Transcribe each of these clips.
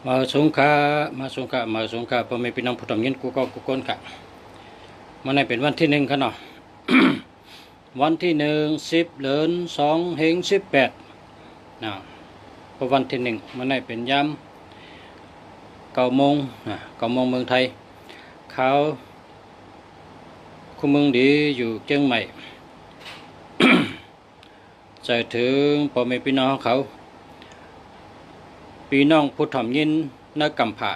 มาสงขาพ่อแม่พี่น้องผู้ทำยินกูก็กูก้นกะมันในเป็นวันที่หนึ่งครับเนาะ วันที่1/10/2/18นะเพราะวันที่หนึ่งมันในเป็นยาม9 โมง9 โมงเมืองไทยเขาคุเมืองดีอยู่เชียงใหม่ ใจถึงพ่อแม่พี่น้องเขาพี่น้องผู้ถ่อมยินนักกำผะ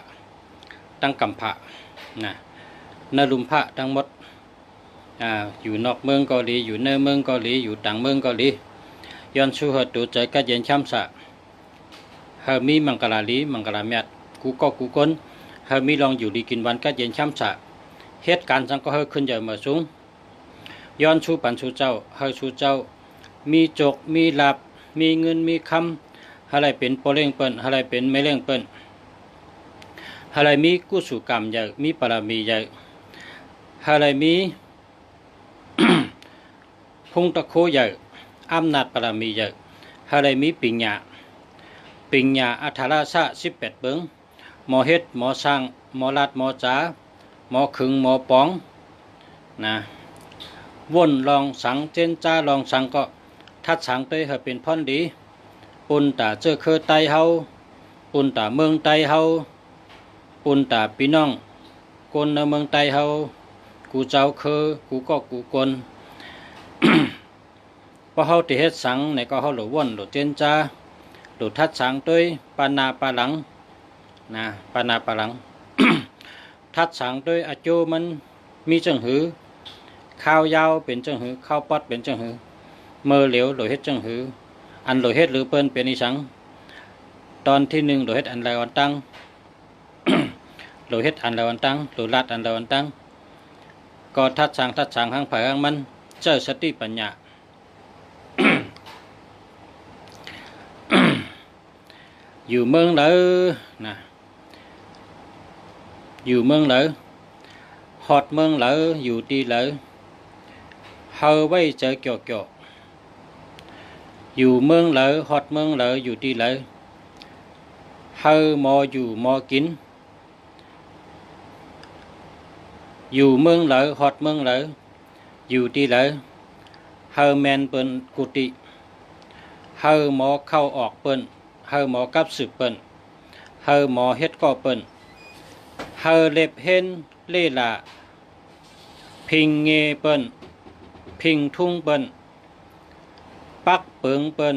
ตั้งกำผะนะนลุมพะทั้งหมดอยู่นอกเมืองเกาหลีอยู่ในเมืองเกาหลีอยู่ต่างเมืองเกาหลีย้อนชูหัดตัวใจกัดเย็นช้ำสะเฮามีมังกรลีมังกรเมียดกูก็กูก้นเฮามีลองอยู่ดีกินวันกัดเย็นช้ำสะเหตุการณ์สังก็เฮาขึ้นใหญ่มาสูงย้อนชูปันชูเจ้าเฮาชูเจ้ามีจกมีหลับมีเงินมีคำอะไรเป็นโปเล่งเปิ้นอะไรเป็นไม่เล่งเปิ้นอะไรมีกุศลกรรมใหญ่มีปรมีใหญ่อะไรมี พุงตะโคใหญ่อำนาจปรมีใหญ่อะไรมีปิญญาอัธราชะ18 เบิงหมอเฮ็ดหมอสร้างหมอลาดหมอจ๋าหมอขึงหมอปองนะวนลองสังเจนจ้าลองสังก็ทัดสังเตยให้เป็นพรดีปุ่นตาเจอเคอไตเฮาปุ่นตาเมืองไตเฮาปุ่นตาพี่น้องคนในเมืองไตเฮากูเจ้าเคอกูก็กูกน พอเฮาติเฮ็ดสังในก็เฮาหลวนหลเจนจ้าหลทัดสังเตยปานาปาหลังนะปานาปาหลัง ทัดสังเตยอาโจมันมีจังหือข้าวยาวเป็นจังหือข้าวปัดเป็นจังหือเมื่อเหลวหลเฮ็ดจังหืออันโลเฮ็ดหรือเปิ้นเป็นอีสังตอนที่1โลเฮ็ดอันไรอันตั้ง โลเฮ็ดอันไรอันตั้งโลลัดอันไรอันตั้งก็ทัดสังหังไผหังมันเจ้าสติปัญญา อยู่เมืองเหลอนะอยู่เมืองเหลอฮอดเมืองเหลออยู่ตีเหลอเฮาไว้เจอเกี่ยวอยู่เมืองเหลอฮอดเมืองเหลออยู่ที่เหลอเฮาหมออยู่หมอกินอยู่เมืองเหลอฮอดเมืองเหลออยู่ที่เหลอเฮาแมนเปิ้นกุฏิเฮาหมอเข้าออกเปิ้นเฮาหมอกับสืบเปิ้นเฮาหมอเฮ็ดก็เปิ้นเฮาเล็บเห็นเล่ล่ะพิงเงเปิ้นพิงทุ่งเปิ้นปักเปิงเปิ้น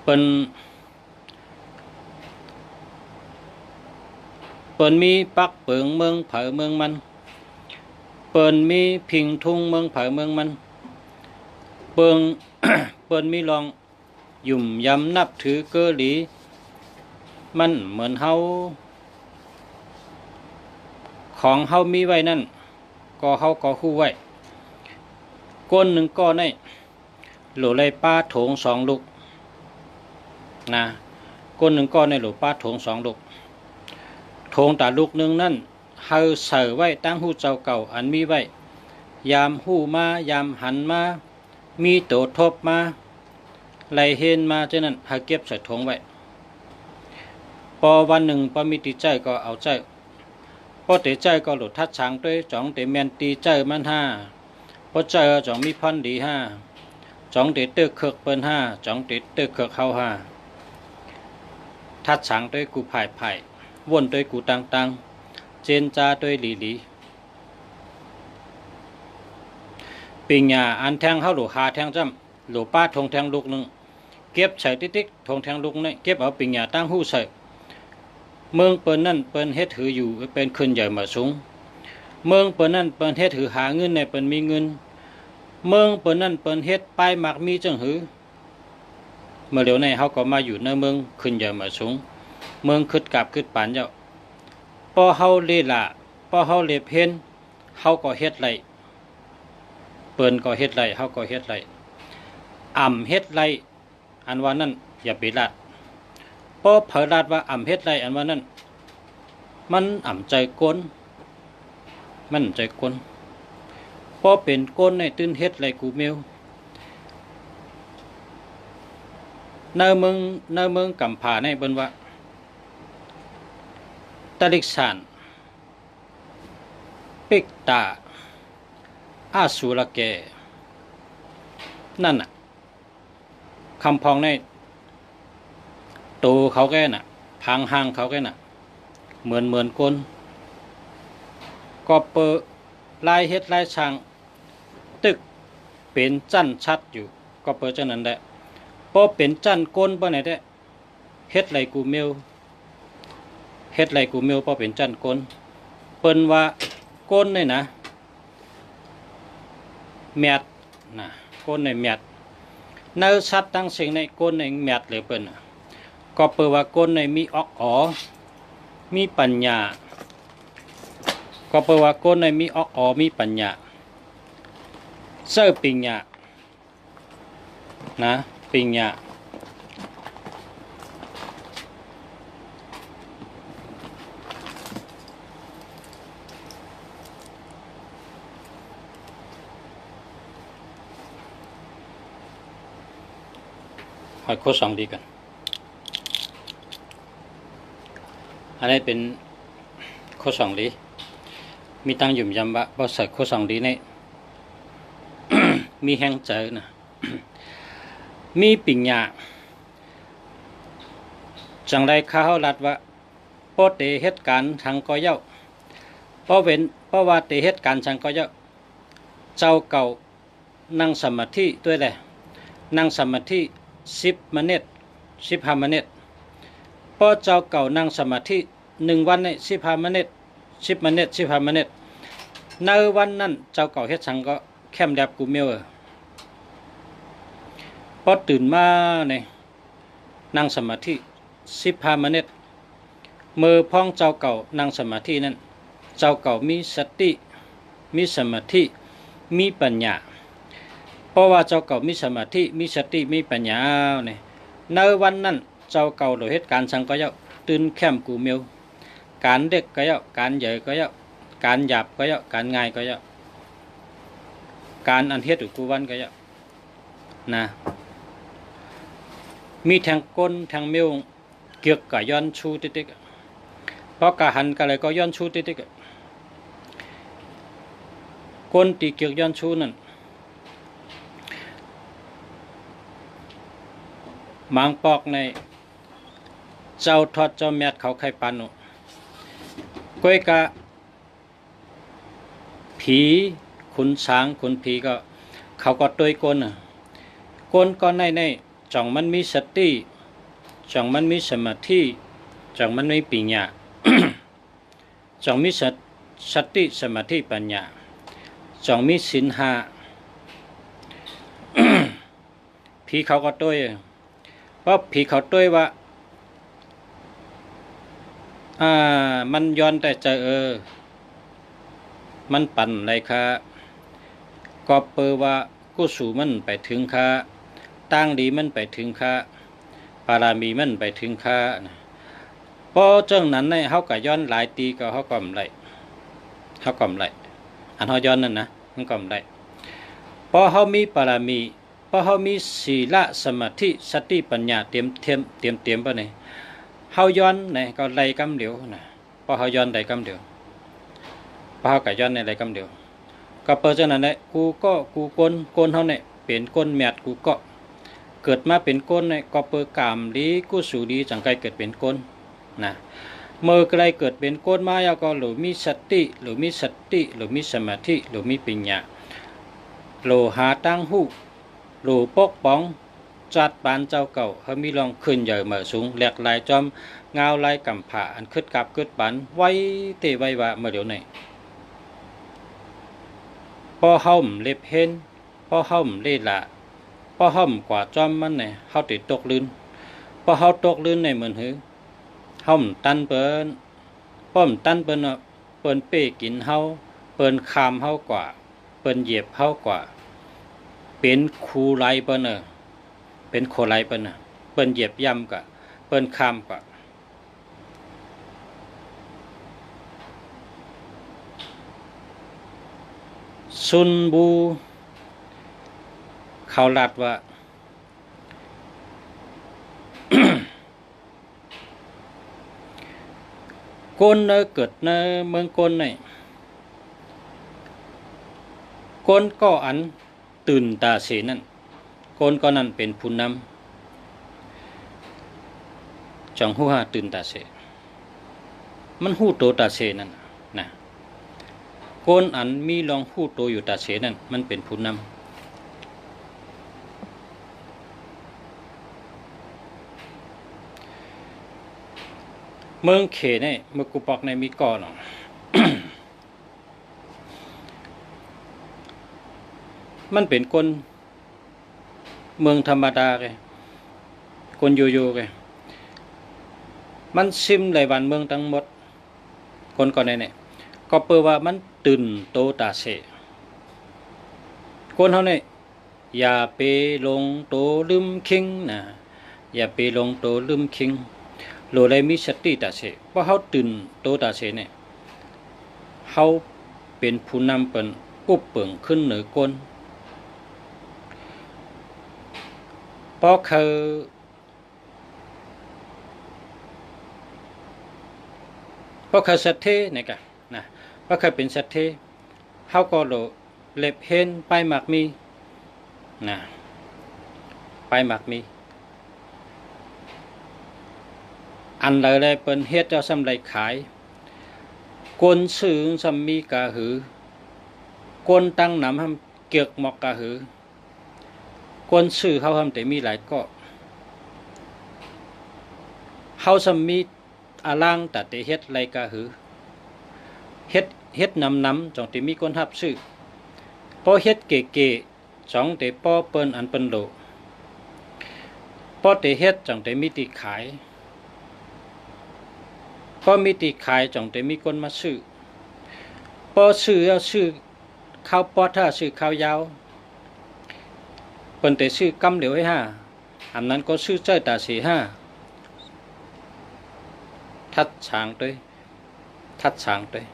เปิ้นมีปักเปิงเมืองเผาเมืองมันเปิ้นมีพิงทุ่งเมืองเผาเมืองมันเปิ้น เปิ้นมีลองยุ่มยำนับถือเกอหลีมันเหมือนเฮาของเฮามีไว้นั่นก็เฮาก็ฮู้ไว้ก้นหนึ่งก้อนในโหลไรป้าโถง2 ลูกนะก้นหนึ่งก้อนในโหลป้าโถง2 ลูกโถงตาลูกหนึ่งนั่นเฮาใส่ไว้ตั้งหู้เจ้าเก่าอันมีไว้ยามหู้มายามหันมามีโตทบมาไหลเห็นมาเจ้านั้นเฮาเก็บใส่โถงไว้พอวันหนึ่งพอมีติใจก็เอาใจพอเตใจก็หลุดทัดช้างด้วยจ่องเตแมนตีใจมัน5พอใจจ่องมีพันดี5จ่องเตเตอเคือกเปิ้น5จ่องเตเตอเคือกเฮา5ทัดช้างด้วยกูไผ่วนด้วยกูตังเจนจาด้วยหลีปิงญาอันแทงเฮาหลุดหาแทงจ้ำหลุดป้าทงแทงลูกนึงเก็บใส่ติ๊กทงแทงลูกนี่เก็บเอาปิงญาตั้งหู้ใส่เมืองเปิ้นนั่นเปิ้นเฮ็ดถืออยู่เป็นขึ้นใหญ่มาสูงเมืองเปิ้นนั่นเปิ้นเฮ็ดถือหาเงินในเปิ้นมีเงินเมืองเปิ้นนั่นเปิ้นเฮ็ดป้ายมักมีจังหือเมื่อเดี๋ยวนี้เฮาก็มาอยู่ในเมืองขึ้นใหญ่มาสูงเมืองคึดกับคึดปานเจ้าพอเฮาเลละพอเฮาเล็บเห็นเฮาก็เฮ็ดไรเปิ้นก็เฮ็ดไรเฮาก็เฮ็ดไรเฮ็ดไรอันว่านั้นอย่าไปลาดพอเผยลาดว่าเฮ็ดไรอันว่านั้นมันใจก้น มันใจก้นพอเป็นก้นในตื้นเฮ็ดไรกูเมียวเนเมืองกำผาในเบิ่นว่าตะลิกสานปิกตาอาสุรแกนั่นน่ะคำพองในตูเขาแก่น่ะพังห่างเขาแก่น่ะเหมือนก้นก็เปิดลายเฮ็ดลายช่างตึกเป็นจั่นชัดอยู่ก็เปิดจังนั้นแหละพอเป็นจั่นก้นบ่ไหนได้เฮ็ดไรกูเมียวเฮ็ดไรกูเมียวพอเป็นจั่นก้นเปิ้นว่าก้นนี่นะแมดนะก้นในแมดเนื้อชัดตั้งสิ่งในก้นในแมดเลยเปิ้นก็เปิดว่าก้นในมีออกอ๋อมีปัญญาก็เปิดว่าก้นในมีออกอ๋อมีปัญญาเสื้อปิญญานะปิญญาหอยโคสองดีกันอันนี้เป็นโคสองดีมีตั้งยุ่มยำว่าบ่ใส่โคสองดีใน มีแห้งเจอนะ มีปิญญาจังไรข้ารัดว่าพอเตเหตุการณ์ทางก็เย้าพอว่าเตเหตุการณ์ทางก็เย้าเจ้าเก่านั่งสมาธิด้วยแหละนั่งสมาธิ10 นาที15 นาทีพอเจ้าเก่านั่งสมาธิ1 วันใน15 นาที10 นาที15 นาทีในวันนั้นเจ้าเก่าเฮ็ดสังก็แคมแดบกูเมียวพอตื่นมาเนี่ยนั่งสมาธิ15 นาทีมือพ้องเจ้าเก่านั่งสมาธินั้นเจ้าเก่ามีสติมีสมาธิมีปัญญาเพราะว่าเจ้าเก่ามีสมาธิมีสติมีปัญญาเนี่ยในวันนั้นเจ้าเก่าโดยเหตุการณ์สังก็เยาตื่นแคมกูเมียวการเด็กก็เยาการใหญ่ก็เยาการหยาบก็เยาการง่ายก็เยาการอันเฮ็ดกูวันก็เยานะมีแทงก้นแทงเมียวเกี่ยวกับย้อนชูติ๊กๆเพราะกะหันก็เลยก็ย้อนชูติ๊กๆก้นตีเกี่ยวย้อนชูนั่นหมางปอกในเจ้าทอดเจ้าแมดเขาไข่ปานก้อยกะผีขุนช้างขุนผีก็เขาก็ต้วยก้นก้นก็ในจ่องมันมีสติจ่องมันมีสมาธิจ่องมันมีปัญญา จ่องมีสติสมาธิปัญญาจ่องมีศีลห้า ผีเขาก็ต้วยเพราะผีเขาต้วยว่ามันย้อนแต่ใจมันปั่นอะไรคะก็เปิดว่ากุศลมันไปถึงค่ะตั้งดีมันไปถึงค่ะปารามีมันไปถึงค่ะพอเจ้านั้นเนี่ยเขาก็ย้อนหลายตีก็เขาก็มไรอันเขาย้อนนั่นนะมันก็มไรพอเขามีปารามีพอเขามีศีลสมาธิสติปัญญาเตรียมปะเนี่ยเขาย้อนเนี่ยก็ไล่กำเดียวนะพอเขาย้อนไล่กำเดียวพอเขาก็ย้อนในไล่กำเดียวก็เปิดจากนั้นแหละกูก้นเขาเนี่ยเป็นก้นแมดกูก็เกิดมาเป็นก้นเนี่ยก็เปิดกามดีกูสู่ดีจังไกเกิดเป็นก้นนะเมื่อไกลเกิดเป็นก้นมาแล้วก็หรือมีสติหรือมีสมาธิหรือมีปัญญาหรือหาตั้งหูหรือปกป้องจัดปานเจ้าเก่าเขามีลองขึ้นใหญ่เหมือสูงแหลกลายจอมเงาลายกำผาอันขึ้นกับขึ้นปันไว้เตไว้ว่าเมื่อเดี๋ยวไหนพอเฮาเล็บเห็นพอเฮาเล่ละพอเฮากว่าจอมมันเนี่ยเฮาติดตกลื่นพอเฮาตกลื่นในเหมือนหือเฮาตันเปิ้นป้อมตันเปิ้นเปิ้นเป้กินเฮาเปิ้นคามเฮากว่าเปิ้นเหยียบเฮากว่าเป็นคูไลเปิ้นเป็นโคไลเปิ้นเปิ้นเหยียบย่ำกะเปิ้นคามกะ ซุนบูเขาลัดว่า ก้นเนเกิดในเมืองก้นในก้นก็อันตื่นตาเสนั่นก้นก็นั่นเป็นผู้นำจังหู้หาตื่นตาเสมันหู้โตตาเสนั่นนะก้นอันมีลองหู้โตอยู่ตาเสนั่นมันเป็นผู้นำเมืองเขเนี่ยเมืองกุปอกในมีก่อหนอ มันเป็นคนเมืองธรรมดาเลยคนโยโย่เลยมันซิมหลายวันเมืองทั้งหมดคนก่อนเนี่ยก็เปิดว่ามันตื่นโตตาเสคนเขาเนี่ยอย่าไปลงโตลืมคิงนะอย่าไปลงโตลืมคิงโลเลยมีสติตาเสเพราะเขาตื่นโตตาเสเนี่ยเขาเป็นผู้นำเป็นอุปเปิงขึ้นเหนือก้นเพราะเขาสัตเทเนี่ยกันนะเพราะเขาเป็นสัตเทเขาก็โลเล็บเห็นไปหมักมีนะไปหมักมีอันเลยเลยเป็นเฮ็ดเจ้าสำไรขายกวนซื้อสำมีกะหือกวนตั้งน้ำทำเกียกหมอกกะหือกวนซื้อเขาทำแต่มีหลายก็เขาสำมีอาล่างแต่เฮ็ดไรกะหือเฮ็ดน้ำจงแต่มีคนทับซื้อพอเฮ็ดเก๋ๆจงแต่ป้อเปิ้นอันเปิ้นโลป้อแต่เฮ็ดจงแต่มีติขายพอมีติขายจงแต่มีคนมาซื้อพอซื้อเอาซื้อข้าวปอท่าซื้อข้าวยาวเปิ้นแต่ซื้อกำเหลียวให้ห้าอันนั้นก็ซื้อเจ้าตาสีห้าทัดช้างด้วย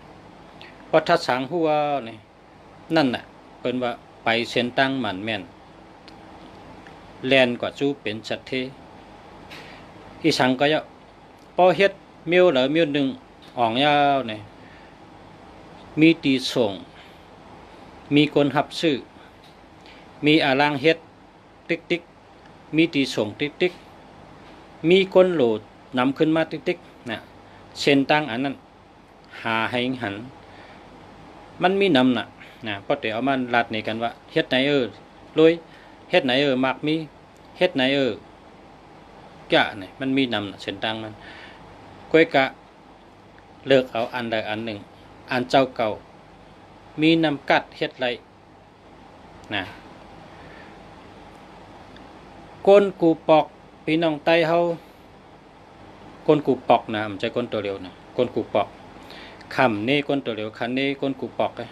พอทัดช้างหัวนี่นั่นน่ะเปิ้นว่าไปเส้นตั้งหมันแม่นแลนกว่าจู้เป็นสัตเทอีสังก็ยะพอเฮ็ดเมียวหรือเมียวหนึ่งอ่องยาวเนี่ยมีตีส่งมีคนหับซื้อมีอาล่างเฮ็ดติ๊กมีตีส่งติ๊กมีคนโหลดนำขึ้นมาติ๊กนะเส้นตั้งอันนั้นหาให้หันมันมีนำนะเพราะแต่เอามันลัดในกันว่าเฮ็ดไหนรวยเฮ็ดไหนมักมีเฮ็ดไหนกะเนี่ยมันมีนำเส้นตั้งมันก้อยกะเลิกเอาอันใดอันหนึ่งอันเจ้าเก่ามีนำกัดเฮ็ดไรนะก้นกูปอกพี่น้องไต้เฮาก้นกูปอกนะมันใจก้นตัวเร็วนะก้นกูปอกคำนี่ก้นตัวเร็วคันนี่ก้นกูปอกเลย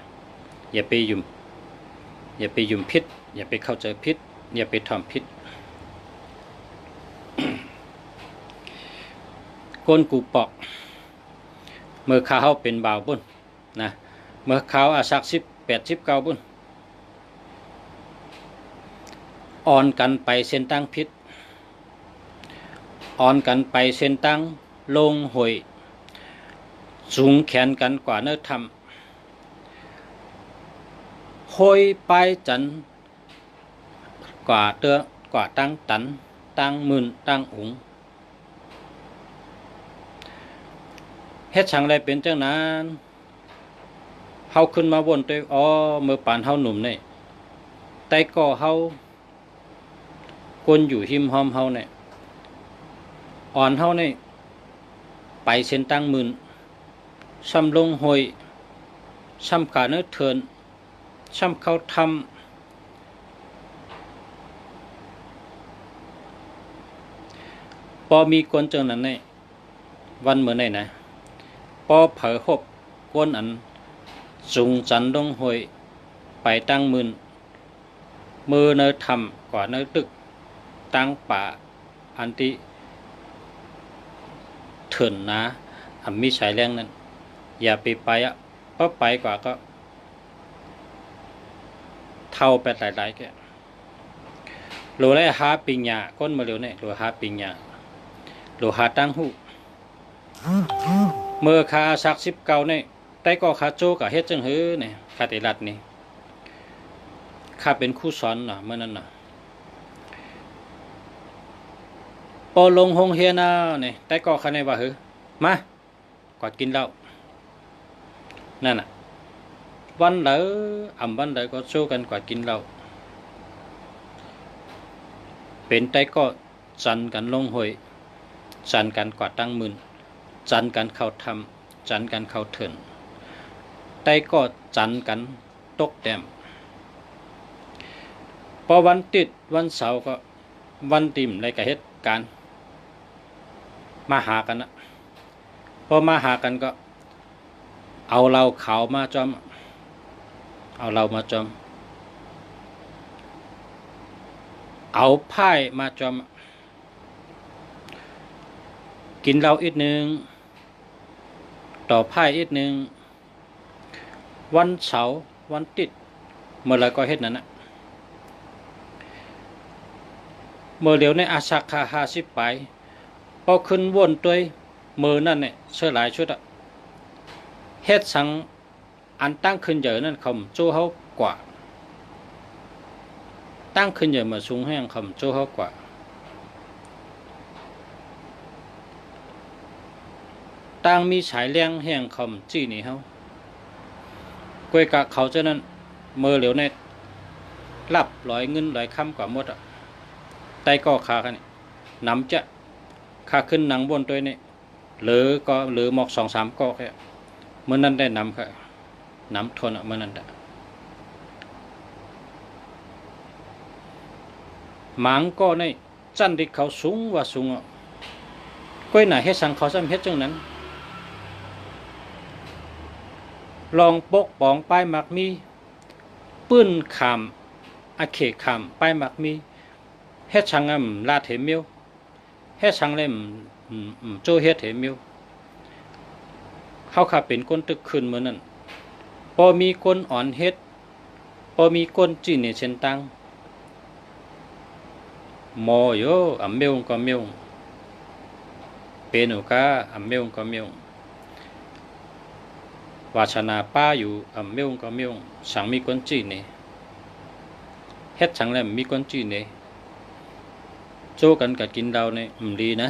อย่าไปยุ่มพิษอย่าไปเข้าใจพิษอย่าไปทำพิษก้นกูปอกเมื่อข้าวเป็นบ่าวบุญนะเมื่อข้าวอาศัก10-89บุญอ่อนกันไปเส้นตั้งพิษอ่อนกันไปเส้นตั้งลงหวยสูงแขนกันกว่าเนื้อทำหอยไปจันกว่าตั้งตันตั้งหมื่นตั้งอุ๋งเฮ็ดช่างไรเป็นจังนั้นเฮาขึ้นมาวนตัวเมื่อปานเฮาหนุ่มนี่แต่ก็เฮาคนอยู่หิมหอมเฮาเนี่ยอ่อนเฮานี่ไปเส้นตั้งหมื่นซ้ำลงหอยซ้ำขาเนื้อเถินซ้ำเขาทำพอมีคนจังนั้นนี่วันเมื่อไหร่นะพอเผยหบก้นอันสูงจันลงหอยไปตั้งหมื่นมือเนื้อทำกว่าเนื้อตึกตั้งป่าอันที่เถินนะอันมีสายแรงนั้นอย่าไปเพราะไปกว่าก็ เท่าแปดหลายๆแกโลไรหาปิงยาก้นมาเร็วเนี่ยโลหาปิงยาโลหาตั้งหูเมื่อคาสัก19เนี่ยแต่ก็คาโจกับเฮ็ดจังหือเนี่ยคาติรัตนี่ข้าเป็นครูสอนเมื่อนั้นพอลงห้องเฮียนาเนี่ยแต่ก็คันในว่าหือมากอดกินเหล้านั่นวันไหนวันไหนก็โชว์กันกอดกินเหล้าเป็นแต่ก็จันกันลงหวยจันกันกอดตั้งมืนจันกันเข้าทำจันกันเข้าเถินแต่ก็จันกันตกแต้มพอวันติดวันเสาร์ก็วันติ่มในกระเหตุการมาหากันนะพอมาหากันก็เอาเราขาวมาจอมเอาเรามาจอมเอาไพ่มาจอมกินเราอีกหนึ่งต่อไพ่อีกหนึ่งวันเสาร์วันติดเมื่อไรก็เฮ็ดนั่นนะเมื่อเดี๋ยวในอาชักคา50ไปพอขึ้นวนตัวมือนั่นเนี่ยเชื่อหลายชุดอะเฮ็ดสังอันตั้งขึ้นเยอะนั่นคำโจ้เขากว่าตั้งขึ้นเยอะมาสูงแห้งคำโจ้เขากว่าตั้งมีฉายเลี้ยงแห้งคำจี้นี่เขากวยกะเขาเจ้านั้นเมื่อเหลียวในรับร้อยเงินร้อยคำกว่าหมดอะไตก็ขากันน้ำจะขาขึ้นหนังบนตัวนี้หรือหมอก2-3ก็แค่เมื่อนั้นได้น้ำค่ะน้ำทนเมื่อนั้นได้หมังก็ในจันดิเขาสูงว่าสูงอ่ะก้อยหน่าเฮ็ดสังเขาซ้ำเฮ็ดจังนั้นลองปกป้องป้ายมักมีปื้นขามอาเขขามป้ายมักมีเฮ็ดสังลาดเหมิวเฮ็ดสังเล่มโจเฮ็ดเหมิวเขาขับเป็นก้นตึกขึ้นเหมือนนั้นพอมีก้นอ่อนเฮ็ดพอมีก้นจีนเช่นตังมอโยเมียวก็เมียวเป็นอุกาเมียวก็เมียววาชนาป้าอยู่เมียวก็เมียวสังมีก้นจีนเฮ็ดสังแล้วมีก้นจีนโจกันกับกินเราเนี่ยดีนะ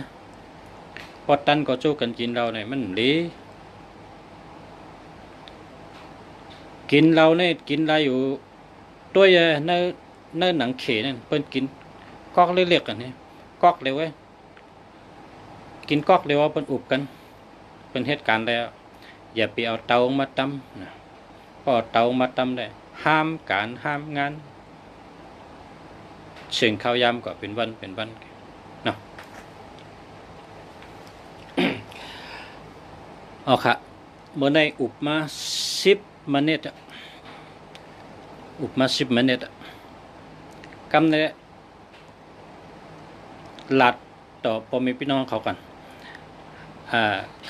พอตันก็โจกันกินเราเนี่ยมันดีกินเราเนี่ยกินอะไรอยู่ตัวเนื้อหนังเขนั่นเพิ่นกินกอกเล็กๆกันนี่กอกเร็วกินกอกเร็วเพิ่นอุบกันเป็นเหตุการณ์แล้วอย่าไปเอาเตามาตำนะพอเตามาตำได้ห้ามการห้ามงานเชิงข้าวยำก็เป็นวันเนาะ เอาค่ะเมื่อในอุบมา10 มนิตอุบมา10 มนิตกำเนี่ยหลัดต่อพอมีพี่น้องเขากัน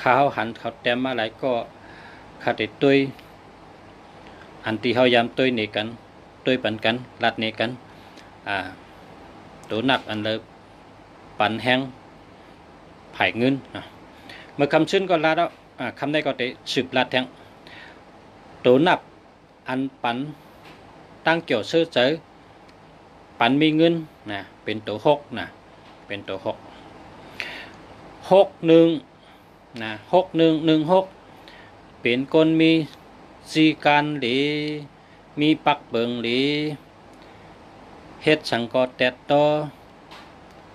ข้าวหันเขาแต้มมาหลายก็ขาดตุยอันที่เขายำตุยเนกันตุยปันกันหลัดเนกันตัวหนักอันเลยปันแห้งไผ่เงินเมื่อคำชื่นก็ลาแล้วคำได้ก็ได้สืบลาดแทงตัวหนับอันปันตั้งเกี่ยวซื้อเจอปันมีเงินนะเป็นตัว6นะเป็นตัว61นะ6116เป็นคนมีจีการหรือมีปักเบิงหรือเฮ็ดสังกอแตดต่อ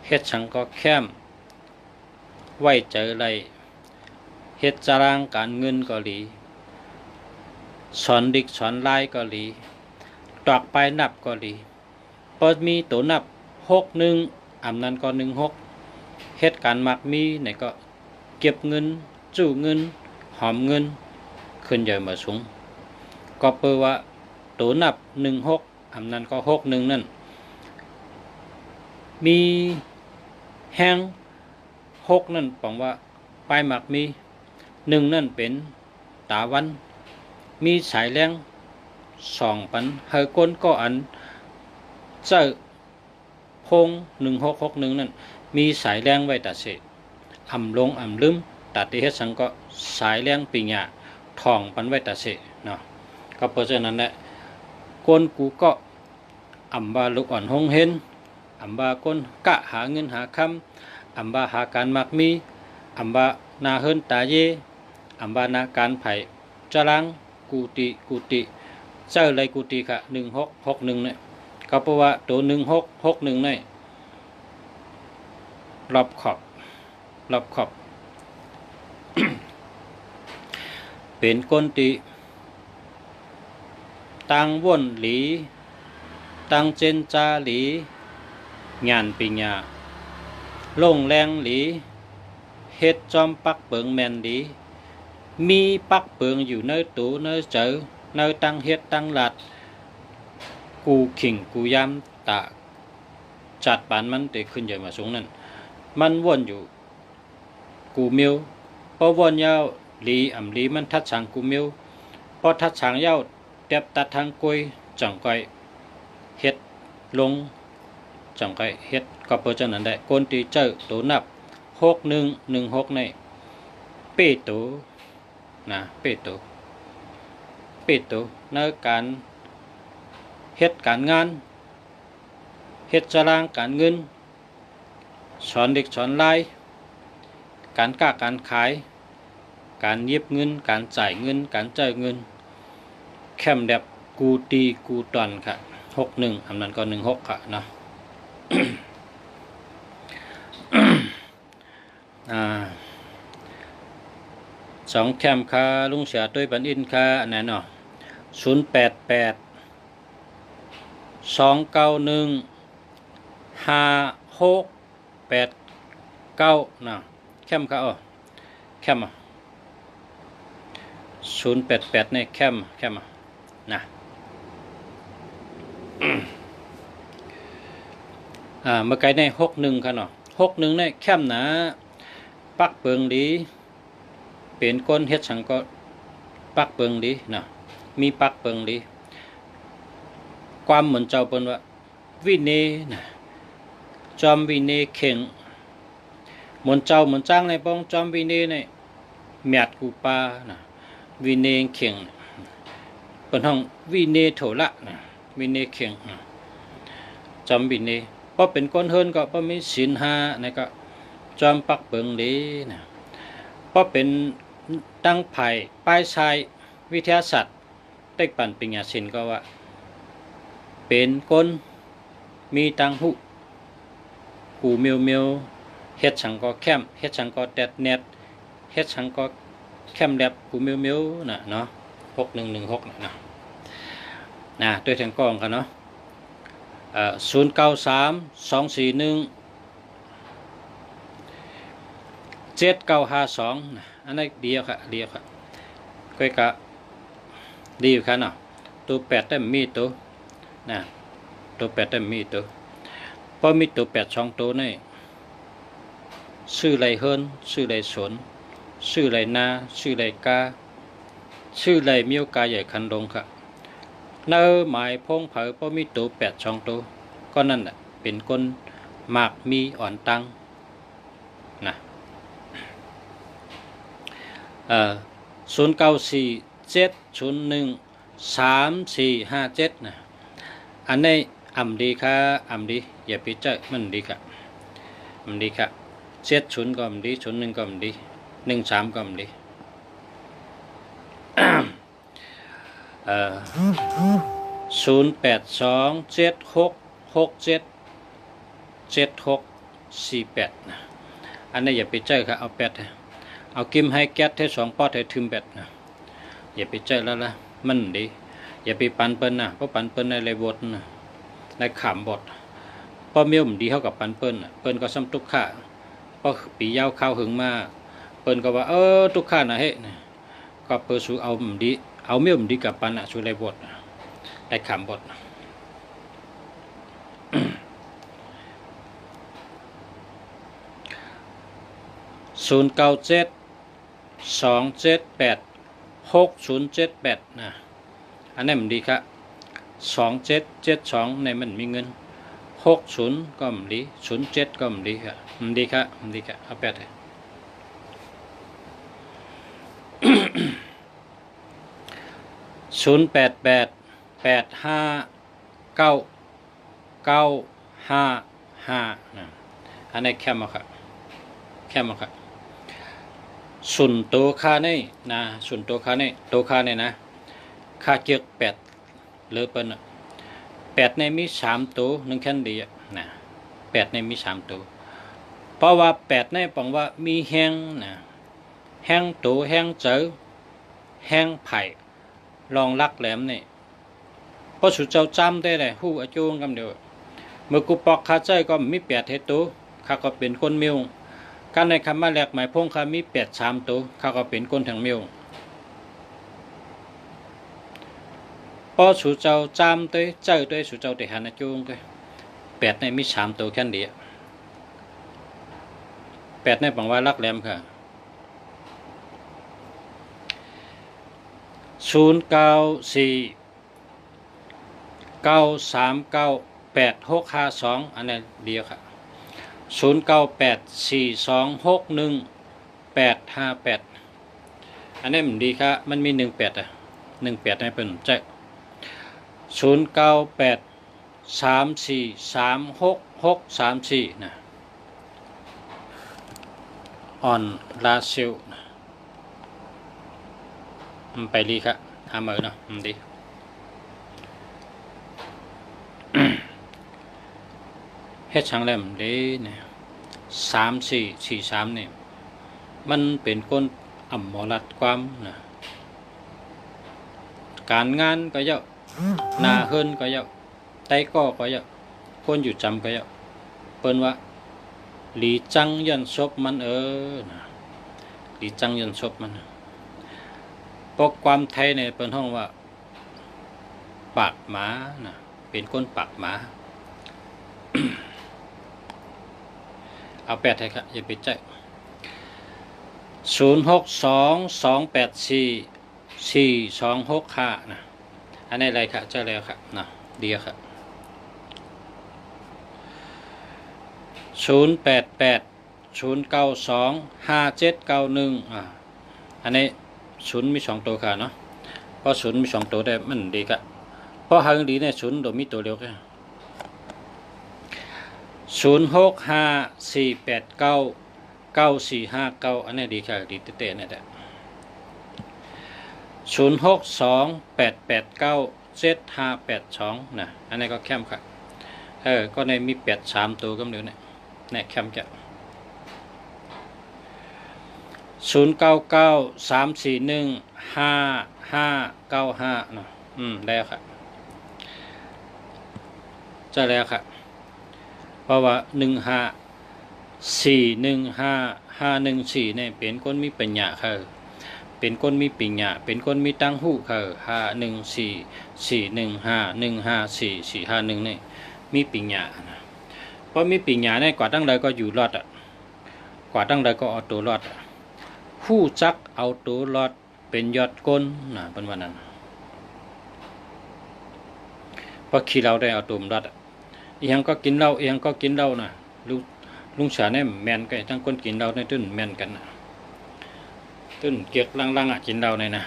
เฮ็ดสังกอแคมไว้เจออะไรเฮ็ดตารางการเงินก็หลีสอนดิกสอนลายก็หลีตอกไปนับก็หลีพอมีตัวนับ61นั้นก็16เฮ็ดการมักมีไหนก็เก็บเงินจู้เงินหอมเงินขึ้นใหญ่มาสูงก็เปว่าตัวนับ16นั้นก็61นั่นมีแห้ง6นั่นปองว่าปลายหมักมี1นั่นเป็นตาวันมีสายแรง สองปันเฮอก้นก็อันเจ้าพง1661นั่นมีสายแรงไว้ตัดเสอำลงอำลืมตัดที่เฮ็ดสังก็สายแรงปิญญาทองปันไว้ตัดเสเนาะก็เพราะฉะนั้นแหละก้นกูก็อำบาลูกอ่อนหงเห็นอำบาก้นกะหาเงินหาคำอำบาหาการมักมีอำบานาเฮินตาเยอำบานาการไผ่จรังกูติเจ้าไรกูติค่ะ1661เนี่ยก็เพราะว่าตัว1661เนี่ยรอบขอบ เป็นก้นติตังว่นหลีตังเจนจาหลีงานปิญญาลงแรงหลีเฮ็ดจอมปักเปิงแมนหลีมีปักเปิงอยู่ในตูในเจอในตั้งเฮ็ดตั้งหลัดกูขิงกูยามตะจัดปานมันติขึ้นใหญ่มาสูงนั่นมันว่นอยู่กูมิวพอว่นยาวหลีอ่ำหลีมันทัดฉางกูมิวพอทัดฉางยาวเต็บตัดทางกุยจังก้อยเฮ็ดลงจังก้อยเฮ็ดก็เพราะฉะนั้นได้ก้นตีเจ้าตัวนับ6116ในเป้ตัวนะเป้ตัวในการเฮ็ดการงานเฮ็ดตารางการเงินสอนเด็กสอนหลายการค้าการขายการเย็บเงินการจ่ายเงินการจ่ายเงินแคมแบบกูตีกูตอนค่ะ61อันนั้นก็16ค่ะเนาะ 2แคมค่ะลุงเสียด้วยบันอินค่ะอันนั้นเนาะ088 291 5689นะแคมค่ะแคม088เนี่ยแคมนะเมื่อกี้ใน61ค่ะเนาะ61เนี่ยแคมนะปักเปิงดีเป็นก้นเฮ็ดสังก็ปักเปิงดีนะมีปักเปิงดีความเหมือนเจ้าเปิ้นว่าวิเนนะจอมวิเนเข่งเหมือนเจ้าเหมือนจ้างในป้องจอมวิเนในแมดกูปานะวิเนเข่งเปิ้นห้องวิเนโถละนะวิเนเข่งจอมวิเนเพราะเป็นก้นเฮิรนก็เพราะมีศีล5นะก็จอมปักเปิงดีนะเพราะเป็นตั้งไผ่ป้ายชายวิทยาศาสตร์เต็กปั่นปิญญาศิลป์ก็ว่าเป็นคนมีตังหุกูเมียวเฮ็ดสังก็แคมเฮ็ดสังก็แดดเน็ตเฮ็ดสังก็แคมแดบกูเมียวน่ะเนาะ6116นะด้วยทางกล้องกันเนาะ093 241 7952อันนั้นเดียวค่ะก็กะดีอยู่ค่ะเนาะตัว8ได้มีตัวนะตัว8ได้มีตัวพอมีตัว8 2ตัวนี่ชื่อไรเฮิรนชื่อไรสนชื่อไรนาชื่อไรกาชื่อไรมีโอกาสใหญ่คันดงค่ะเนื้อหมายพงเผอพอมีตัว8 2ตัวก็นั่นแหละเป็นคนมากมีอ่อนตังนะ0947013457นะอันนี้อ่ำดีค่ะอ่ำดีอย่าไปเจอมันดีค่ะมันดีค่ะ70ก็อ่ำดี01ก็อ่ำดี13ก็อ่ำดี082766774648นะอันนี้อย่าไปเจอค่ะเอา8เอากิมให้แก๊สให้2ปอดให้ทึม8นะอย่าไปเจอแล้วล่ะมันดีอย่าไปปันเปิ้นนะเพราะปันเปิ้นในเลยบทนะในขามบทเพราะเมี่ยมดีเท่ากับปันเปิ้นเปิ้นก็ซ้ำทุกข้าเพราะปียาวข้าวหึงมาเปิ้นก็ว่าทุกข้านะเฮ้ก็เปิ้นสู่เอาดีเอาเมี่ยมดีกับปันน่ะสู่เลยบทในขามบท097 278 6078นะ อันนั้นมันดีครับ2772ในมันมีเงิน60ก็มันดี07ก็มันดีครับมันดีครับมันดีครับเอาแปดเลย08885995อันนี้แค่มาครับแค่มาครับส่วนตัวค่านี่นะส่วนตัวค่านี่ตัวค่านี่นะค่าเจือก8หรือเป็น8ในมี3ตัวนึงแค่ดีนะ8ในมี3ตัวเพราะว่า8ในปังว่ามีแห้งนะแห้งตัวแห้งเจอแห้งไผ่ลองลักแหลมนี่เพราะสุดเจ้าจำได้เลยหู้อาจูงกันเดียวเมื่อกูปอกข้าใจก็มี8เฮตัวข้าก็เป็นคนมิวการในคำว่าแหลกหมายพงข้ามี8 3ตัวข้าก็เป็นคนทางมิวพอสุดเจ้าจำด้วยเจ้าด้วยสุดเจ้าได้หันอาจูงด้วย8ในมี3ตัวแค่เดียว8ในปังว่าลักแหลมค่ะ0949398652อันนี้เดียวค่ะ0984261858อันนี้มันดีค่ะมันมี1818ให้เพิ่นใจ0983436634นะอ่อนลาซิลมันไปดีครับหามือเนาะมันดีเฮ็ดช่างแหลมดีเนี่ย3443เนี่ยมันเป็นคนอำมรัดความนะการงานก็เยอะหน้าเฮิรนก็เยอะไต้ก็เยอะคนอยู่จำก็เยอะเปิ้นว่าหลีจังยันศพมันนะหลีจังยันศพมันปกความไทยเนี่ยเป็นห้องว่าปากหมานะเป็นคนปากหมา เอา8ให้ครับอย่าไปใจ0622844265นะอันนี้อะไรครับเจ้าแล้วครับนะเดียวครับ0880925791อันนี้0มี2ตัวค่ะเนาะเพราะ0มี2ตัวได้มันดีครับเพราะหางดีเนี่ย0โดยมีตัวเดียวแค่0654899459อันนี้ดีค่ะดีเตะๆเนี่ยแหละ0628897582นะอันนี้ก็แคมค่ะก็ในมี83ตัวก็เหลือเนี่ยแคมจะ0993415595เนาะแล้วครับจะแล้วครับเพราะว่า1541514เนี่ยเป็นคนมีปัญญาค่ะเป็นคนมีปัญญาเป็นคนมีตั้งหูค่ะ514415154451นี่มีปัญญาเพราะมีปัญญาเนี่ยกว่าตั้งใดก็อยู่รอดกว่าตั้งใดก็เอาตัวรอดหู้จักเอาตัวรอดเป็นยอดก้นนะเป็นวันนั้นเพราะขี้เราได้เอาตัวรอดอีหยังก็กินเหล้าอีหยังก็กินเหล้านะลุงฉาเนี่ยแมนกันทั้งคนกินเหล้าในตื้นแมนกันนะตื้นเกียกลังกินเหล้าในนะ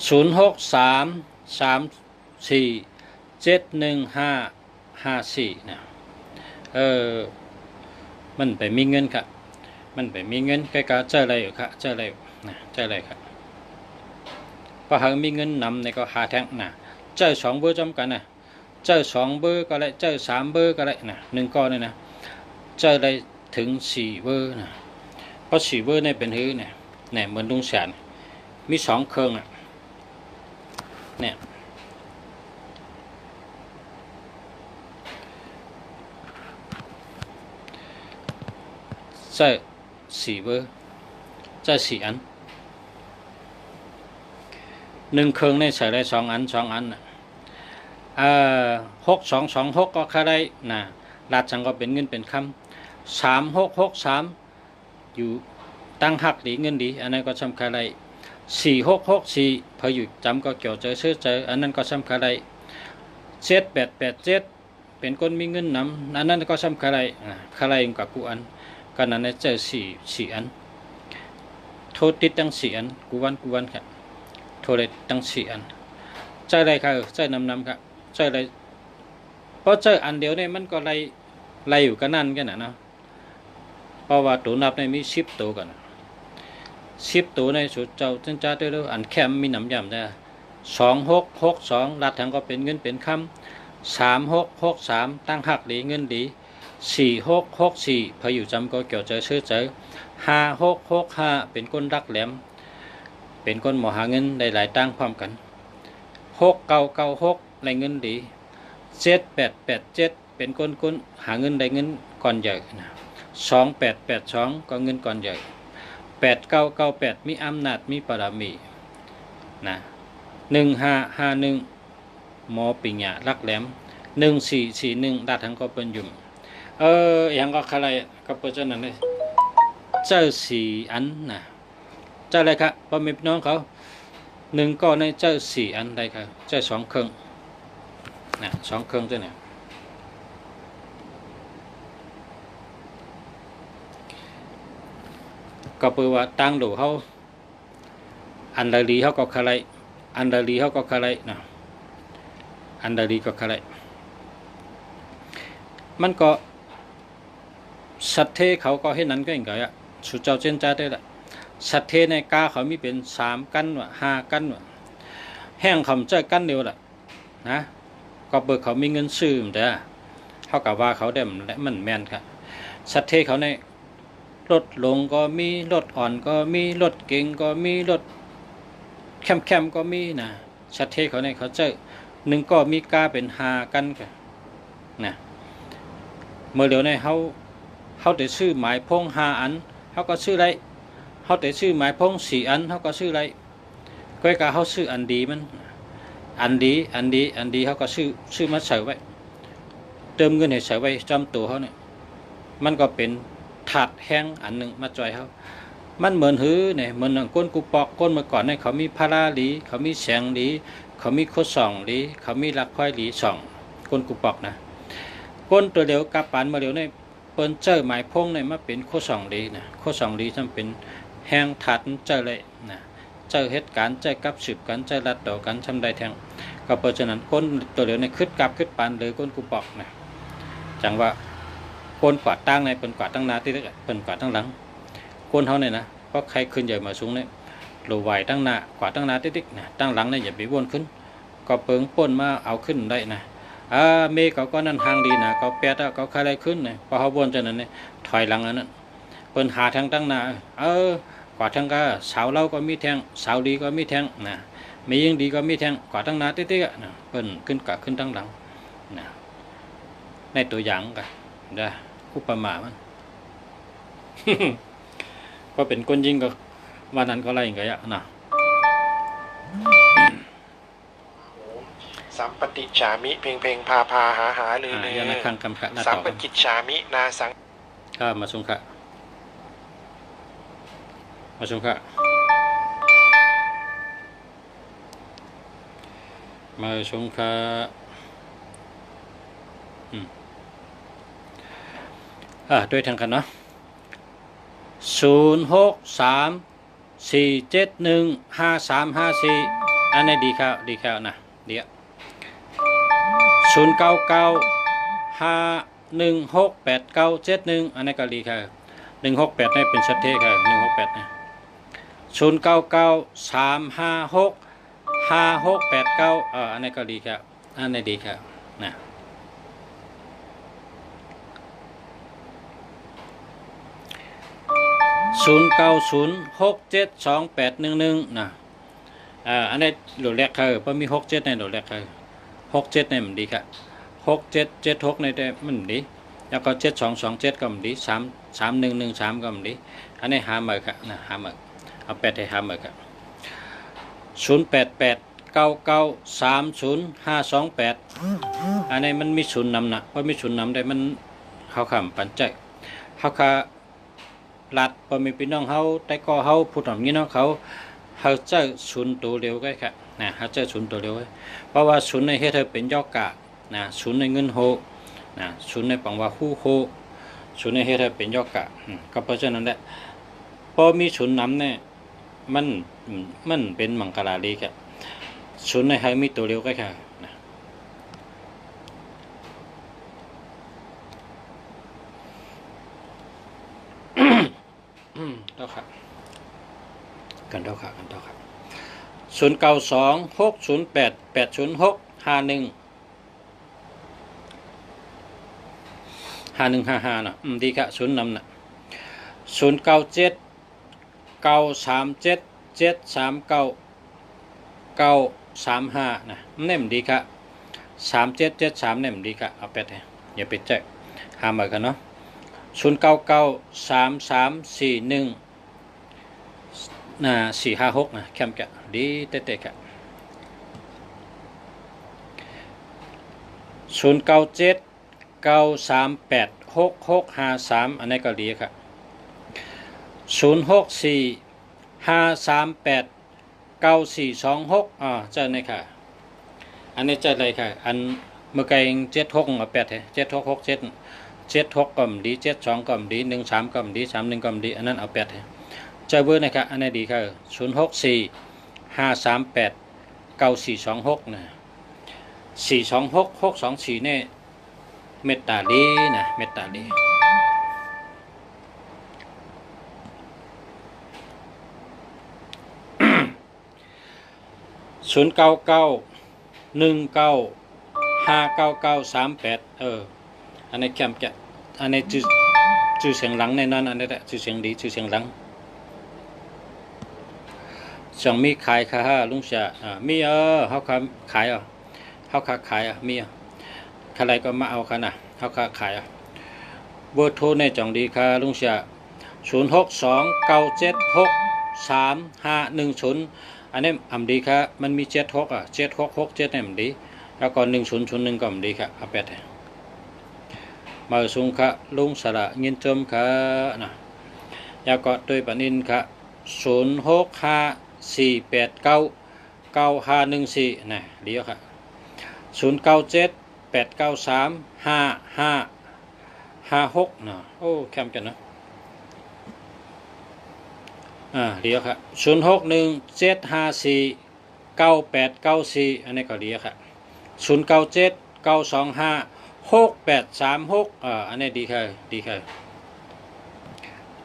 0633471554นะมันไปมีเงินครับมันไปมีเงินใกล้ๆเจออะไรอยู่ครับเจออะไรนะเจออะไรครับพอหากมีเงินนำในก็หาแท่งนะเจอ2เบอร์จำกันนะเจอ2เบอร์ก็ได้เจอ3เบอร์ก็ได้นะ1ก้อนเลยนะเจอได้ถึง4เบอร์นะเพราะ4เบอร์เนี่ยเป็นหื้อเนี่ยเหมือนลุงแสนมี2เครื่องอ่ะเนี่ยเจอ4เบอร์เจอ4อัน1เครื่องในใส่ได้2อันนะ6226ก็ค่าได้นะลาดจังก็เป็นเงินเป็นคำ 3663อยู่ตั้งหักหลีเงินดีอันนั้นก็สำคัญไร4664พออยู่จำก็เกี่ยวเจอซื้อเจออันนั้นก็สำคัญไร7887เป็นคนมีเงินนำอันนั้นก็สำคัญไรอะไรกับกูอันก็นั้นเจอ4อันโทษติดตั้ง4อันกูวันครับโทษเลยตั้ง4อันใจอะไรครับใจนำครับใจอะไรเพราะใจอันเดียวเนี่ยมันก็ไล่อยู่กันนั่นกันนะเนาะเพราะว่าตัวนับในมี10ตัวกัน10ตัวในสุดเจ้าจึงจะได้รู้อันแคมมีน้ำยำได้2662รัดทางก็เป็นเงินเป็นคำ3663ตั้งหักดีเงินดี4664พออยู่จำก็เกี่ยวเจอซื้อเจอ5665เป็นคนรักแหลมเป็นคนหมอหาเงินได้หลายตั้งพร้อมกัน6996ได้เงินดี7887เป็นคนหาเงินได้เงินก่อนใหญ่นะ2882ก็เงินก่อนใหญ่8998มีอำนาจมีบารมีนะ1551หมอปิญญารักแหลม1441ดัดทั้งก็เป็นยุ่มอย่างก็อะไรก็เป็นเจ้านั้นเลยเจ้า4อันนะเจ้าอะไรครับพ่อแม่พี่น้องเขา1ก็ในเจ้า4อันได้ครับเจ้า2ครึ่งนะ2ครึ่งเจ้าเนี่ยก็แปลว่าตั้งดูเขาอันใดลีเขาก็อะไรอันใดลีเขาก็อะไรนะอันใดลีก็อะไรมันก็สัตเทเขาก็ให้นั้นก็อย่างเงี้ยสุเจ้าเจนจ้าได้ละสัตเทในกาเขามีเป็น3กันว่ะ5กันว่ะแห้งคำเจ้ากันเดียวละนะก็เบิกเขามีเงินซื้อแต่เขากับว่าเขาได้มันแม่นครับสัตเทเขาในรถลงก็มีรถอ่อนก็มีรถเก่งก็มีรถแคมก็มีนะสัตเทเขาในเขาเจอ1ก็มีกาเป็น5กันกันนะเมื่อเดี๋ยวในเขาได้ซื้อหมายพง5อันเขาก็ซื้อไรเขาได้ซื้อหมายพง4อันเขาก็ซื้อไรก็ให้เขาซื้ออันดีมันอันดีเขาก็ซื้อมาใส่ไว้เติมเงินให้ใส่ไว้จำตัวเขาเนี่ยมันก็เป็นถาดแห้งอันหนึ่งมาจ่อยเขามันเหมือนเนี่ยเหมือนก้นกูปอกก้นเมื่อก่อนเนี่ยเขามีพาราหลีเขามีแสงหลีเขามีโคส่องหลีเขามีลักค่อยหลีส่องก้นกูปอกนะก้นตัวเดียวกับปานมาเดียวเนี่ยเปิ้นเจอหมายพงเนี่ยมาเป็นโคส่องหลีนะโคส่องหลีจำเป็นแห้งถาดเจอเลยนะเจอเหตุการณ์เจอกับสืบกันเจอรัดต่อกันทำได้แทงก็เพราะฉะนั้นก้นตัวเดียวเนี่ยขึ้นกับขึ้นปานเลยก้นกูปอกนะจังว่าคนกวาดตั้งในเป็นกวาดตั้งนาที่เป็นกวาดตั้งหลังคนเขาเนี่ยนะเพราะใครขึ้นใหญ่มาสูงเนี่ยหลูไหวตั้งหน้ากวาดตั้งนาติ๊กนะตั้งหลังเนี่ยอย่าไปวนขึ้นก็เปิงป่นมาเอาขึ้นได้นะเมฆเขาก็นั่นทางดีนะเขาแปดเขาใครอะไรขึ้นเนี่ยพอเขาวนจนนั้นเนี่ยถอยหลังนั้นเปิ้นหาทางตั้งหน้ากวาดทางก็สาวเล่าก็มีแทงสาวดีก็มีแทงนะมียิ่งดีก็มีแทงกวาดตั้งนาติ๊กนะเปิ้นขึ้นกะขึ้นตั้งหลังนะในตัวอย่างกันได้อุปมามัน ก็เป็นก้นยิงก็วันนั้นก็ไล่กันอ่ะนะสัมปติฉามิเพลงพาหาเลยยานาคังกำขะสัมปจิตฉามินาสังมาชงค่ะมาชงค่ะมาชงค่ะด้วยทางกันเนาะ0634715354อันนี้ดีครับนะเดี๋ยว0995168971อันนี้ก็ดีครับ168นี่เป็นชัดเจนครับ168นะ0993565689อันนี้ก็ดีครับอันนี้ดีครับนะ0906728111นะอันนี้โหลดแรกคือเพราะมี67ในโหลดแรกคือ67ในมันดีครับ6776ในได้มันดีแล้วก็7227ก็มันดี3113ก็มันดีอันนี้หามาครับนะหามาเอา8ให้หามาครับ0889930528อันนี้มันมีศูนย์นำนะเพราะมีศูนย์นำได้มันเขาคำปันใจ เขาคาลัดพอมีพี่น้องเขาแต่ก็เขาพูดถึงนี้เนาะเขาเจ้าศูนย์ตัวเร็วก็ค่ะนะเขาเจ้าศูนย์ตัวเร็วเพราะว่าศูนย์ในเฮ็ดให้เป็นยอกกะนะศูนย์ในเงินโฮนะศูนย์ในปังว่าคู่โฮศูนย์ในเฮ็ดให้เป็นยอกกะก็เพราะฉะนั้นแหละพอมีศูนย์นำเนี่ยมันเป็นมังกรลีกะศูนย์ในให้มีตัวเร็วก็ค่ะนะเท่าครับกันเท่าครับ0926088065น่ะดีครับศูนย์นำน่ะ097937739935นะเน่มดีครับ3773เน่มดีครับเอาไปเถอะอย่าไปแจ้งหามากันเนาะ0993341456นะแคมกะดีเตะๆกะ0979386653อันนี้ก็ดีครับ0645389426เจ้านี่ค่ะอันนี้เจ้าอะไรค่ะอันเมื่อไกล76เอา8เถอะ7667ก็ดี72ก็ดี13ก็ดี31ก็ดีอันนั้นเอา8เถอะเจ้าเบอร์นะครับอันนี้ดีค่ะ0645389426นะ426624เนี่ยเมตตาดีนะเมตตาดี0991959938อันนี้แคมแกะอันนี้ชื่อเสียงหลังแน่นอนอันนี้แหละชื่อเสียงดีชื่อเสียงหลังช่างมีขายค่ะลุงเสียมีเขาขายเขาขายมีใครก็มาเอากันนะเขาขายเบอร์โทรในจ่องดีค่ะลุงเสีย0629763510อันนี้อำดีค่ะมันมี767667เนี่ยมันดีแล้วก็1001ก็มันดีค่ะเอาไปเถอะมาส่งค่ะลุงสระเงินจมค่ะนะยาก็ด้วยปนินค่ะ0654899514นะเดี๋ยวค่ะ0978935556นะโอ้แคมกันนะเดี๋ยวค่ะ0617549894อันนี้ก็เดี๋ยวค่ะ0979256836อันนี้ดีค่ะ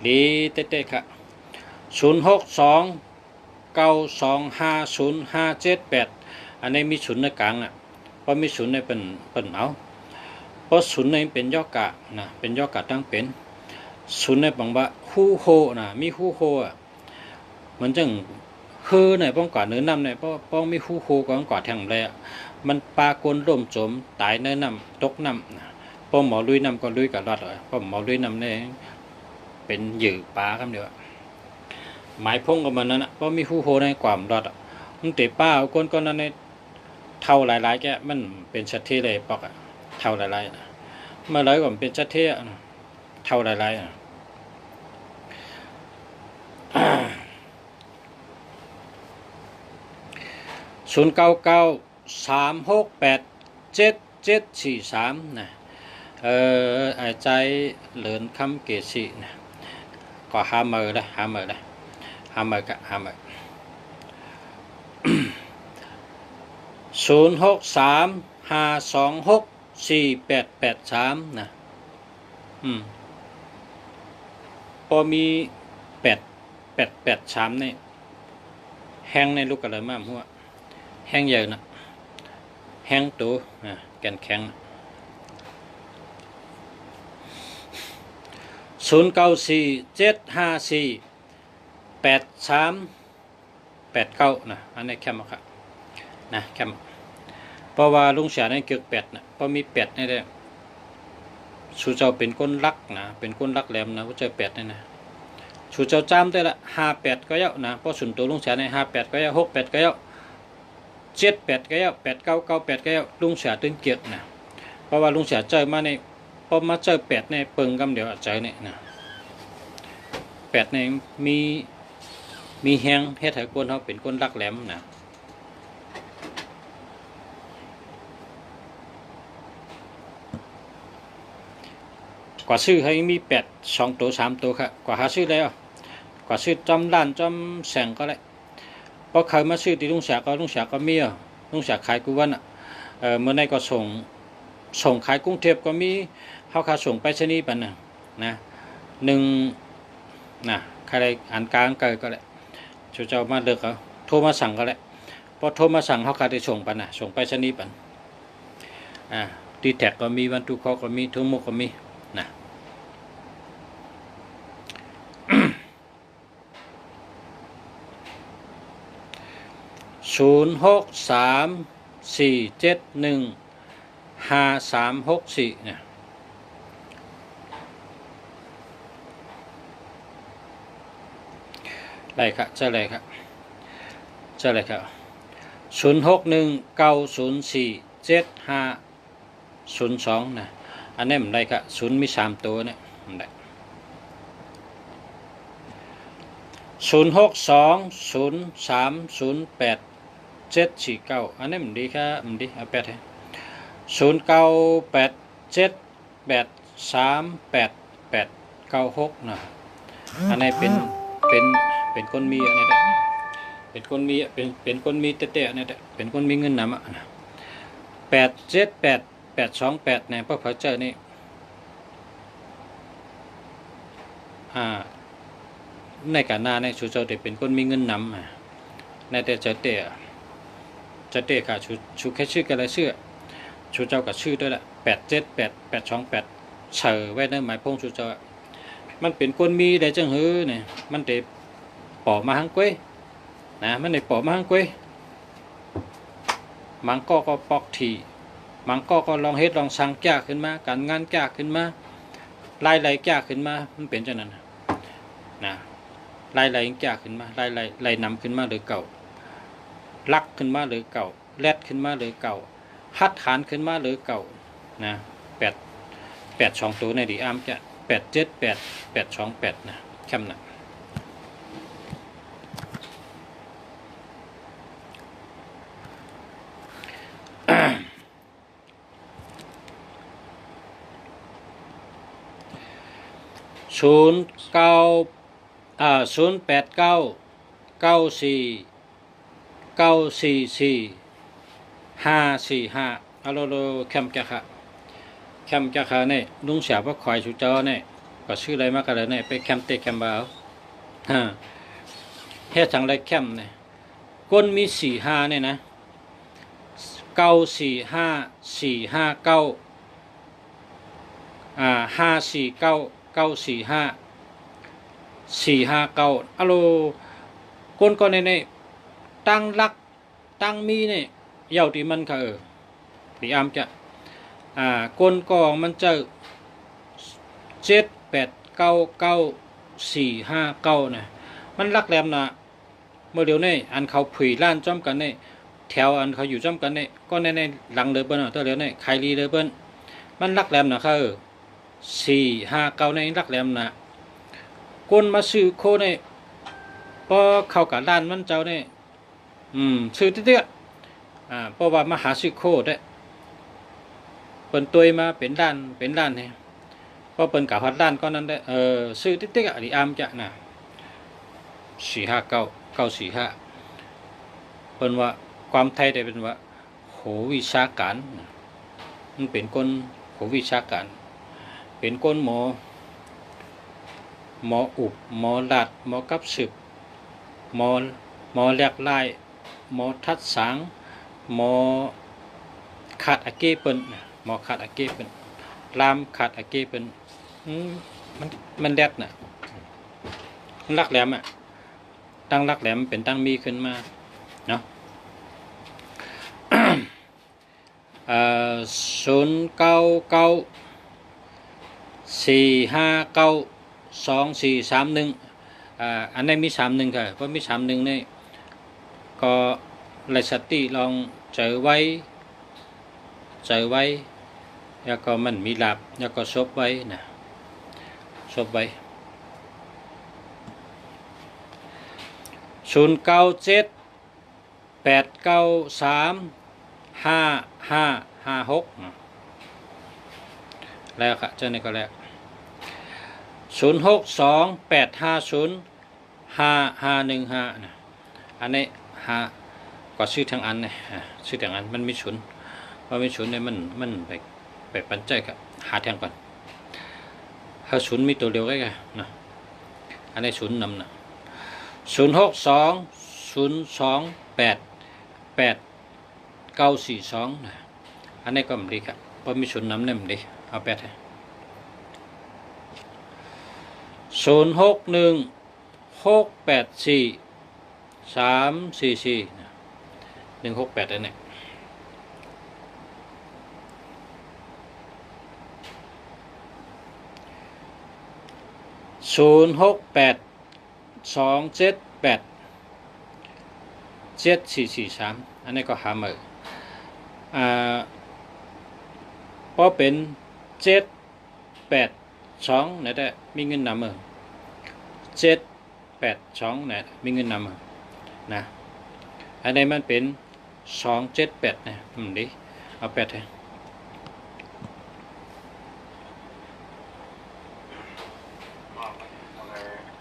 ดีเต้ๆค่ะ0629250578อันนี้มีศูนย์ในกลางเพราะมีศูนย์ในเป็นเอาเพราะศูนย์ในเป็นย่อกะนะเป็นย่อกะตั้งเป็นศูนย์ในบางว่าฮู้โฮนะมีฮู้โฮมันจังในป้องกว่าเนื้อน้ำในป้องมีฮู้โฮก็ป้องกว่าแทงเลยมันปลากลร่มจมตายเนื้อน้ำตกน้ำนะป้องหมอลุยน้ำก็ลุยกับรอดเลยป้องหมอลุยน้ำเนี่ยเป็นเหยื่อปลาครับเดียวหมายพงกับมันนั่นเพราะมีฮู้โฮในความรอดมันเตะป้าเอาก้นนั้นในเท่าหลายๆแกมันเป็นชัดที่เลยปอกเท่าหลายๆนะเมื่อไรก็เป็นชัดที่เท่าหลายๆ0993687743นะไอ้ใจเหลินคำเกษีนะก็หามือเลยหามือกะหามือ0635264883นะพอมี883นี่แห้งในลูกกระเลยมากหัวแห้งใหญ่นะแห้งตัวแกนแข็ง0947548389นะอันนี้แคมครับนะแคมเพราะว่าลุงเสียในเกือก8นะเพราะมี8นี่ได้ชูเจ้าเป็นก้นรักนะเป็นก้นรักแหลมนะว่าเจอ8นี่นะชูเจ้าจำได้ละ58ก็เยอะนะเพราะส่วนตัวลุงเสียใน58ก็เยอะ68ก็เยอะ78ก็เยอะ8998ก็เยอะลุงเสียตึงเกียรตินะเพราะว่าลุงเสียเจอมาในพอมาเจอ8ในเปิงกำเดียวใจนี่นะ แปดเนี่ยมีแฮงเฮ็ดให้คนเขาเป็นคนรักแหลมนะกว่าซื้อให้มี8 2 ตัว 3 ตัวครับกว่าหาซื้อแล้วกว่าซื้อจอมด้านจอมแสงก็ได้เพราะเคยมาซื้อที่ลุงแสกก็มีลุงแสกขายกูวันเมื่อในก็ส่งขายกรุงเทพก็มีเฮาค่าส่งไปรษณีย์ปันนะ1นะใครได้อ่านกลางเกิดก็ได้เจ้ามาเลือกเอาโทรมาสั่งก็ได้พอโทรมาสั่งเฮาค่าได้ส่งปันส่งไปรษณีย์ปันดีแท็กก็มีวันทุกข้อก็มีทุกมุกก็มีนะ06347156364เนี่ยไรครับเจ้าไรครับ0619047502นะอันนี้มันได้ครับ0มี3ตัวเนี่ยมันได้0620308749อันนี้มันดีครับมันดีเอา8ให้0987838896นะอันนี้เป็นคนมีอันนี้แหละเป็นคนมีเป็นคนมีเตะๆเนี่ยเป็นคนมีเงินนำ878828เนี่ยพระพระเจ้านี่ในการหน้าในชูเจ้าเด็กเป็นคนมีเงินนำในแต่จะเตะค่ะชูแค่ชื่อกันเลยชื่อชูเจ้ากับชื่อด้วยแหละ878828เฉยไว้ในหมายพงชูเจ้ามันเป็นคนมีได้จังหือเนี่ยมันเด็ปอมาหังกุ้ยนะมันได้ปอมาหังกุ้ยมังก็ปอกทีมังก็ลองเฮ็ดลองสั่งจ้าขึ้นมาการงานจ้าขึ้นมาไล่จ้าขึ้นมามันเป็นจังนั้นนะไล่จ้าขึ้นมาไล่นำขึ้นมาหรือเก่าลักขึ้นมาหรือเก่าแลดขึ้นมาหรือเก่าฮัดฐานขึ้นมาหรือเก่านะ8 2ตัวในดีอามจะ878828นะแคมนะ08994944545ฮัลโหลแคมจะค่ะแคมจะค่ะเนี่ยลุงเสียบว่าคอยชูเจ้าเนี่ยก็ชื่ออะไรมากันเลยเนี่ยไปแคมเตะแคมบาวเฮ็ดจังไรแคมเนี่ยก้นมี45เนี่ยนะ945459 549945459อะโลก้นก็ในตั้งรักตั้งมีเนี่ยเย่าที่มันค่ะดีอามจะก้นกองมันจะ7899459นะมันรักแรมนะเมื่อเดี๋ยวนี้อันเขาผุยล้านจ้อมกันเนี่ยแถวอันเขาอยู่จ้อมกันเนี่ยก็ในหลังเลยเบิ้ลตัวเดียวเนี่ยใครรีเลยเบิ้ลมันรักแรมนะค่ะ459ในรักแรมนะก้นมาซื้อโคเนี่ยพอเข้ากับล้านมันเจ้าเนี่ยซื้อเตี้ยเพราะว่ามาหาซื้อโคได้เปิ้นตัวมาเป็นล้านเนี่ยพอเปิ้นกับฮอดล้านก็นั้นได้ซื้อเตี้ยๆดิอามจะนะ459945เปิ้นว่าความไทยได้เป็นว่าโหวิชาการมันเป็นคนโหวิชาการเป็นคนหมออุบหมอลาดหมอกับสืบหมอแลกลายหมอทัดสางหมอขาดอาเกเปิ้นหมอขาดอาเกเปิ้นลามขาดอาเกเปิ้นมันแดดน่ะรักแหลมตั้งรักแหลมเป็นตั้งมีขึ้นมาเนาะ09945924431อันนี้มี31ค่ะเพราะมี31นี่ก็ไลสติลองเจอไว้แล้วก็มันมีหลับแล้วก็ซบไว้นะซบไว้ 0978935556แล้วครับเจ้านี่ก็แล้ว0628505515นะอันนี้หาก็ชื่อทางอันนะชื่อทางอันมันมีศูนย์ว่ามีศูนย์เนี่ยมันไปปันใจกับหาทางก่อนถ้าศูนย์มีตัวเดียวก็ไงนะอันนี้ศูนย์นำนะ0620288942นะอันนี้ก็มันดีครับเพราะมีศูนย์นำเนี่ยมันดีเอาแปดให้0616843168อันนี้0682787443อันนี้ก็หามือเพราะเป็น782นี่แหละมีเงินนำมือ782นี่มีเงินนำมือนะอันนี้มันเป็น278นะดีเอา8ให้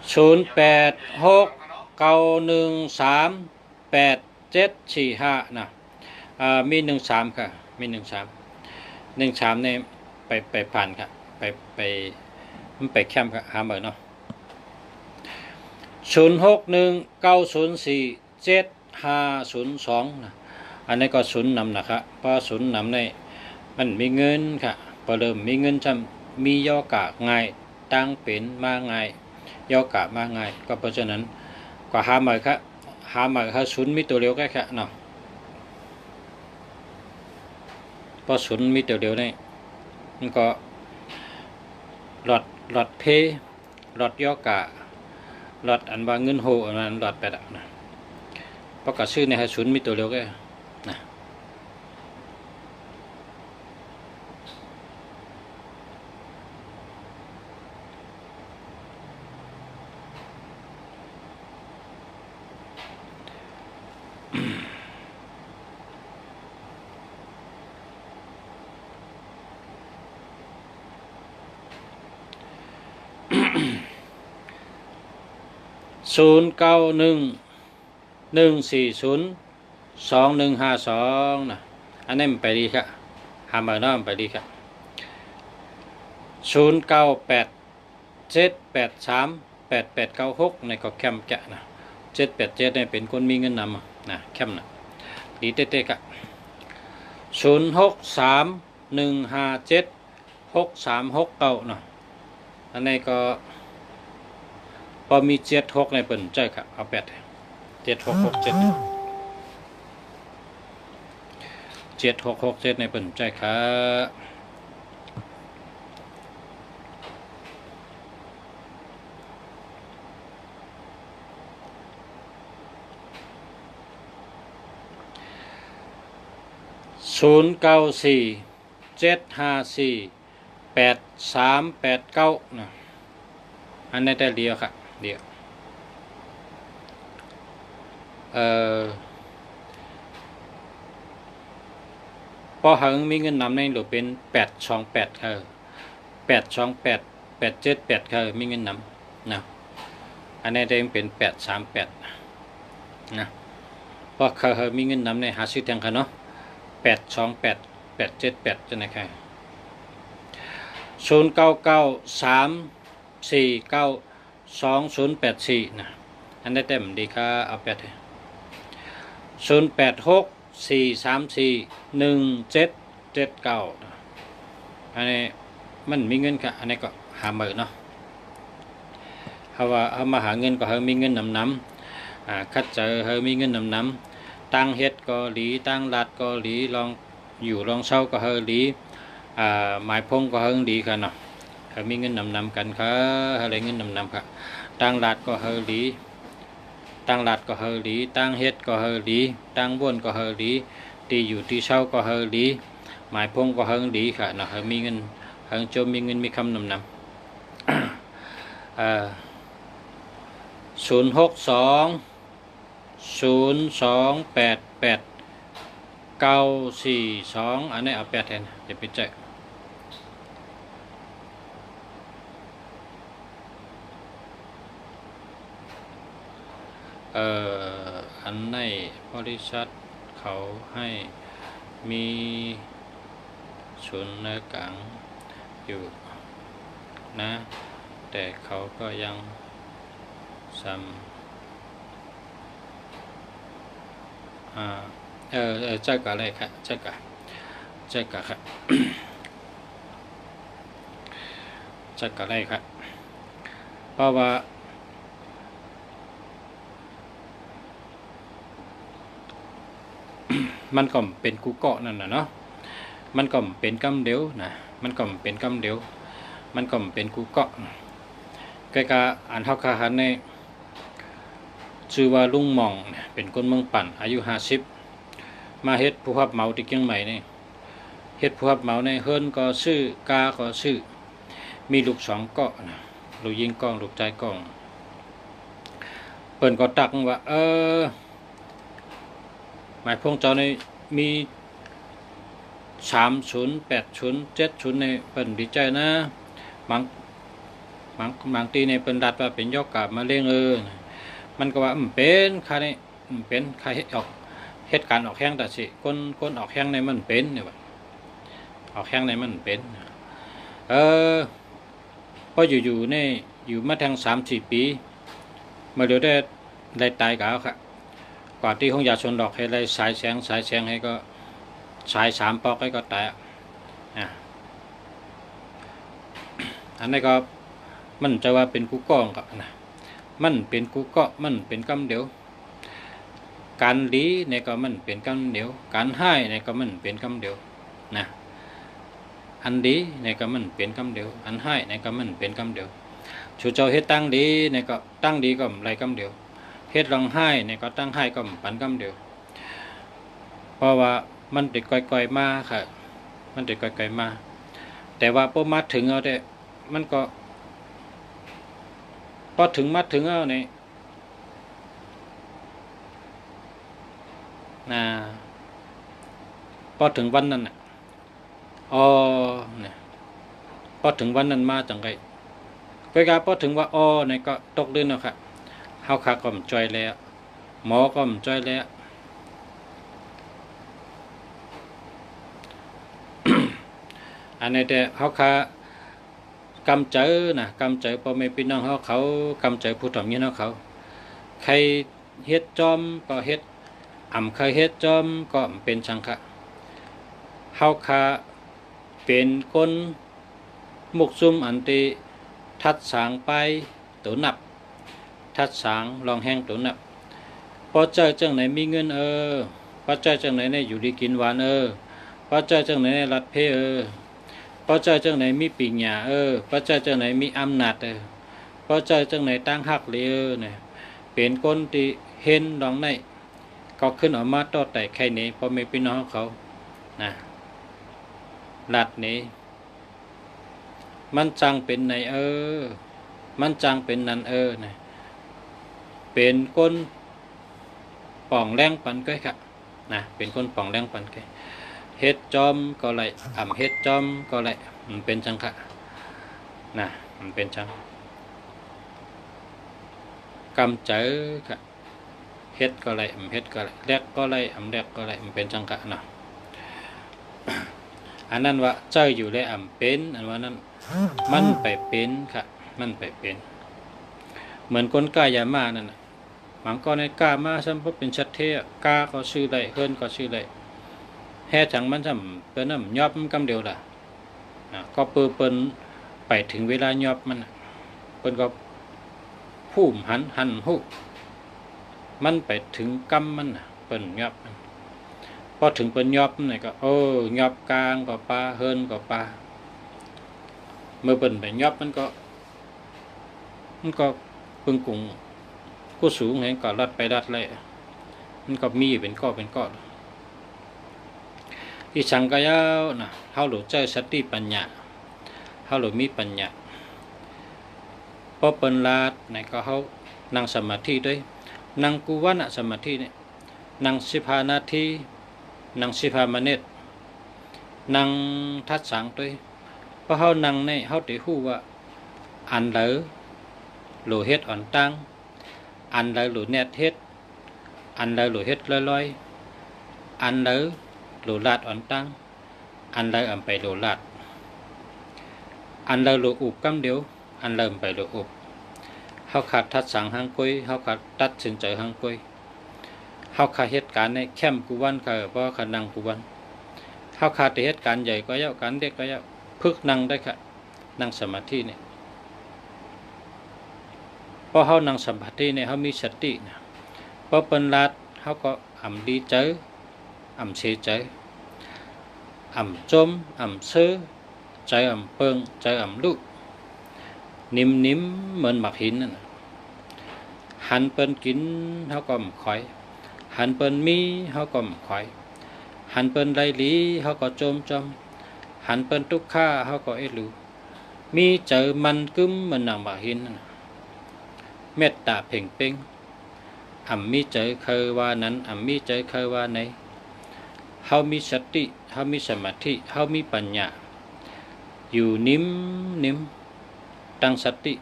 0869138745นะมี13ค่ะมี13เนี่ยไปผ่านครับไปมันไปแคมป์ครับหาเบอร์เนาะ0619047502นะอันนี้ก็ศูนย์นำนะครับเพราะศูนย์นำในมันมีเงินค่ะพอเริ่มมีเงินจำมีย่อกะง่ายตั้งเป็นมาง่ายย่อกะมาง่ายก็เพราะฉะนั้นก็หาเบอร์ครับหาเบอร์ครับศูนย์มีตัวเดียวแค่ค่ะเนาะพอศูนย์มีตัวเดียวนี่มันก็หลอดเพหลอดย่อกะหลอดอันบางเงินโหอันนั้นหลอดแปดนะเพราะกะชื่อในศูนย์มีตัวเดียวก็นะ0911402152นะอันนี้มันไปดีครับหาเบอร์น้องไปดีครับ0987838896ในก็แคมป์แกะนะ787เนี่ยเป็นคนมีเงินนำนะแคมป์นะดีเต้ๆครับ0631576369นะอันนี้ก็พอมี76ในเปิ่นใจครับเอา8 7667ในเปิ่นใจครับ0947548389นะอันนี้ได้เดียวครับเดียวพอหังมีเงินนำในหรือเป็น828828 มีเงินนำนะอันนี้ได้เป็น838นะเพราะเขามีเงินนำในหาซื้อแทงกันเนาะ828 จะไหนครับ0993492084นะอันนี้เต็มดีครับเอา8ให้0864341779อันนี้มันมีเงินค่ะอันนี้ก็หาเบอร์เนาะเขาว่าเขามาหาเงินก็เขามีเงินนำคัดเจอเขามีเงินนำตั้งเฮ็ดก็หลีตั้งรัดก็หลีลองอยู่ลองเช่าก็เขาหลีหมายพงก็เขาหลีค่ะเนาะเขามีเงินนำกันค่ะอะไรเงินนำค่ะตั้งรัดก็เขาหลีตั้งรัดก็เฮลีตั้งเฮ็ดก็เฮลีตั้งบ้วนก็เฮลีตีอยู่ที่เช่าก็เฮลีหมายพงก็เฮลีค่ะเนาะเฮมีเงินเฮจมมีเงินมีคำนำ062 0288942อันนี้เอา8แทนเดี๋ยวไปแจกอันในบริษัทเขาให้มีศูนย์กลางอยู่นะแต่เขาก็ยังซ้ำ这个来看这个看这个来看เพราะว่ามันก็เป็นกูเกาะนั่นน่ะเนาะมันก็เป็นกำเดียวนะมันก็เป็นกำเดียวมันก็เป็นกูเกาะใกล้ๆอันเฮาคาหันในชื่อว่าลุงหม่องเป็นคนเมืองปั่นอายุ50มาเฮ็ดผู้รับเหมาที่เชียงใหม่นี่เฮ็ดผู้รับเหมาในเฮิรนก็ชื่อกาก็ชื่อมีลูก2เกาะนะลูกยิงกล้องลูกใจกล้องเปิ้นก็ตักว่าหมายพวกเจ้าในมี30 80 70ในเปิ้นดีใจนะบางทีในเปิ้นดัดว่าเป็นยอกกาบมะเร็งมันก็ว่าเป็นค่านี่เป็นค่าเฮ็ดการออกแห้งแต่สิคนออกแห้งในมันเป็นเนี่ยว่าออกแห้งในมันเป็นพออยู่ในอยู่มาทั้ง 3-4 ปีมาเดี๋ยวได้ตายกับค่ะกว่าที่ห้องยาชนดอกให้ได้สายแสงให้ก็สาย3ปอกให้ก็ตายอันนี้ก็มันจะว่าเป็นกูก้องก็นะมันเป็นกูเกาะมันเป็นกำเดียวการดีเนี่ยก็มันเป็นกำเดียวการให้เนี่ยก็มันเป็นกำเดียวนะอันดีเนี่ยก็มันเป็นกำเดียวอันให้เนี่ยก็มันเป็นกำเดียวชูเจ้าเฮ็ดตั้งดีเนี่ยก็ตั้งดีก็ไรกำเดียวเฮ็ดร้องไห้เนี่ยก็ตั้งให้ก็ปันกำเดียวเพราะว่ามันติดก่อยๆมาค่ะมันติดก่อยๆมาแต่ว่าพอมาถึงเอาได้มันก็พอถึงมาถึงเอาเนี่ยพอถึงวันนั้นน่ะเนี่ยพอถึงวันนั้นมาจังไงก็การพอถึงว่าเนี่ยก็ตกเดือนแล้วค่ะเฮาขาก็มจ่อยแล้วหมอก็มจ่อยแล้ว อันนี้แต่เฮาขากำเจอกำเจอพ่อแม่พี่น้องเขากำเจอผู้ถ่อมเงี้ยเขาใครเฮ็ดจอมก็เฮ็ดใครเฮ็ดจอมก็เป็นสังฆะเฮาคาเป็นคนมุกซุ่มอันติทัดสางไปตัวนับทัดสางลองแห้งตัวนับพอเจอจังไหนมีเงินพอเจอจังไหนในอยู่ดีกินหวานพอเจอจังไหนในรัดเพพอเจอจังไหนมีปีหญ้าพอเจอจังไหนมีอำนาจพอเจอจังไหนตั้งหักเลยเนี่ยเป็นคนที่เห็นลองในก็ขึ้นออกมาต่อแต่แค่นี้พอไม่พี่น้องเขานะลัดนี้มันจังเป็นในมันจังเป็นนันนะเป็นคนป่องแรงปันก้อยค่ะนะเป็นคนป่องแรงปันก้อยเฮ็ดจอมก็ไรเฮ็ดจอมก็ไรมันเป็นจังค่ะนะมันเป็นจังกำเจอค่ะเฮ็ดก็ไรเฮ็ดก็ไรแลกก็ไรแลกก็ไรมันเป็นจังค่ะนะอันนั้นว่าเจ้าอยู่เลยเป็นอันว่านั้นมันไปเป็นค่ะมันไปเป็นเหมือนคนกล้ายามานั่นน่ะหวังก็ในกล้ามาซ้ำเพราะเป็นชัดเทกล้าก็ชื่อได้เฮิรนก็ชื่อได้แห่จังมันซ้ำเปิ้นน้ำยอบกำเดียวล่ะก็เปิ้นไปถึงเวลายอบมันเปิ้นก็ผู้หันหูมันไปถึงกำมันเปิ้นยอบมันพอถึงเปิ้นยอบนี่ก็ยอบกลางก็ปลาเฮิรนก็ปลาเมื่อเปิ้นไปยอบมันก็ปึงกุงกูสูงเห็นก็รัดไปรัดเลยมันก็มีเป็นก้อนที่สังกายาวนะเฮาหลุดใจสติปัญญาเฮาหลุดมีปัญญาพอเปิ้นลาดไหนก็เฮานั่งสมาธิด้วย นั่งกูวันสมาธิเนี่ยนั่ง15 นาทีนั่ง15 มินิทนั่งทัดสังตัวเพราะเฮานั่งในเฮาได้ฮู้ว่าอันเหลอโลเฮ็ดอ่อนตั้งอันเหลอโลแนดเฮ็ดอันเหลอโลเฮ็ดลอยๆอันเหลอโลลาดอ่อนตั้งอันเหลออำไปโลลาดอันเหลอโลอุบกำเดียวอันเริ่มไปโลอุบเฮาขาดทัดสังหังกุยเฮาขาดตัดสินใจหังกุยเฮาขาดเหตุการณ์ในแคมป์กูวันค่ะเพราะขาดนั่งกูวันเฮาขาดเหตุการณ์ใหญ่ก็เยาการเด็กก็เยาพึกนั่งได้ค่ะนั่งสมาธิเนี่ยพอเฮานั่งสมาธิเนี่ยเฮามีสตินะพอเปิ้นลาดเฮาก็อ่ำดีใจอ่ำเสียใจอ่ำจมอ่ำซื้อใจอ่ำเปิงใจอ่ำลุกนิ่มๆเหมือนหมักหินนั่นหันเปิ้นกินเฮาก็มข่อยหันเปิ้นมีเฮาก็มข่อยหันเปิ้นไลหลีเฮาก็จมหันเปิ้นทุกข้าเฮาก็เอลูมีเจอมันกึ้มเหมือนหนังหมักหินนั่นเมตตาเพ่งเป้งอ่ำมีเจอเคยว่านั้นอ่ำมีเจอเคยว่าไหนเฮามีสติเฮามีสมาธิเฮามีปัญญาอยู่นิ่มตั้งสติ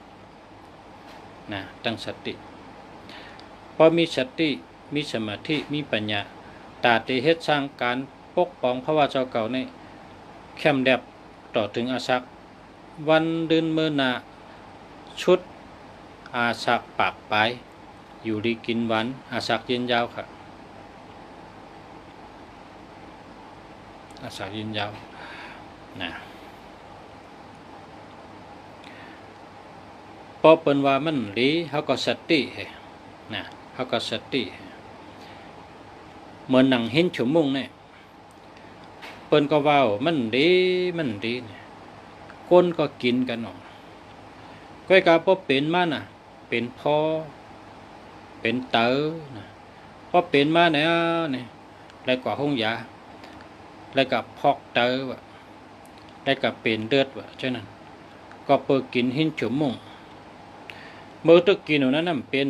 นะตั้งสติพอมีสติมีสมาธิมีปัญญาตาติเฮ็ดสร้างการปกป้องพระว่าเจ้าเก่าในเข้มแดบต่อถึงอาศักวันเดือนเมื่อนาชุดอาศักปากปลายอยู่ดีกินหวานอาศักยืนยาวค่ะอาศักยืนยาวนะพอเปิ้นว่ามันหลีเฮาก็สตินะเฮาก็สติเหมือนหนังเห็นชั่วโมงเนี่ยเปิ้นก็ว่ามันดีเนี่ยคนก็กินกันเนาะก้อยกาพอเป็นมาน่ะเป็นพ่อเป็นเต๋อนะพอเป็นมาเนี่ยแล้วก็ห้องยาแล้วก็พอกเต๋อว่ะแล้วก็เป็นเลือดว่ะฉะนั้นก็เปิดกินเห็นชั่วโมงเมื่อตะกินนั้นมันเป็น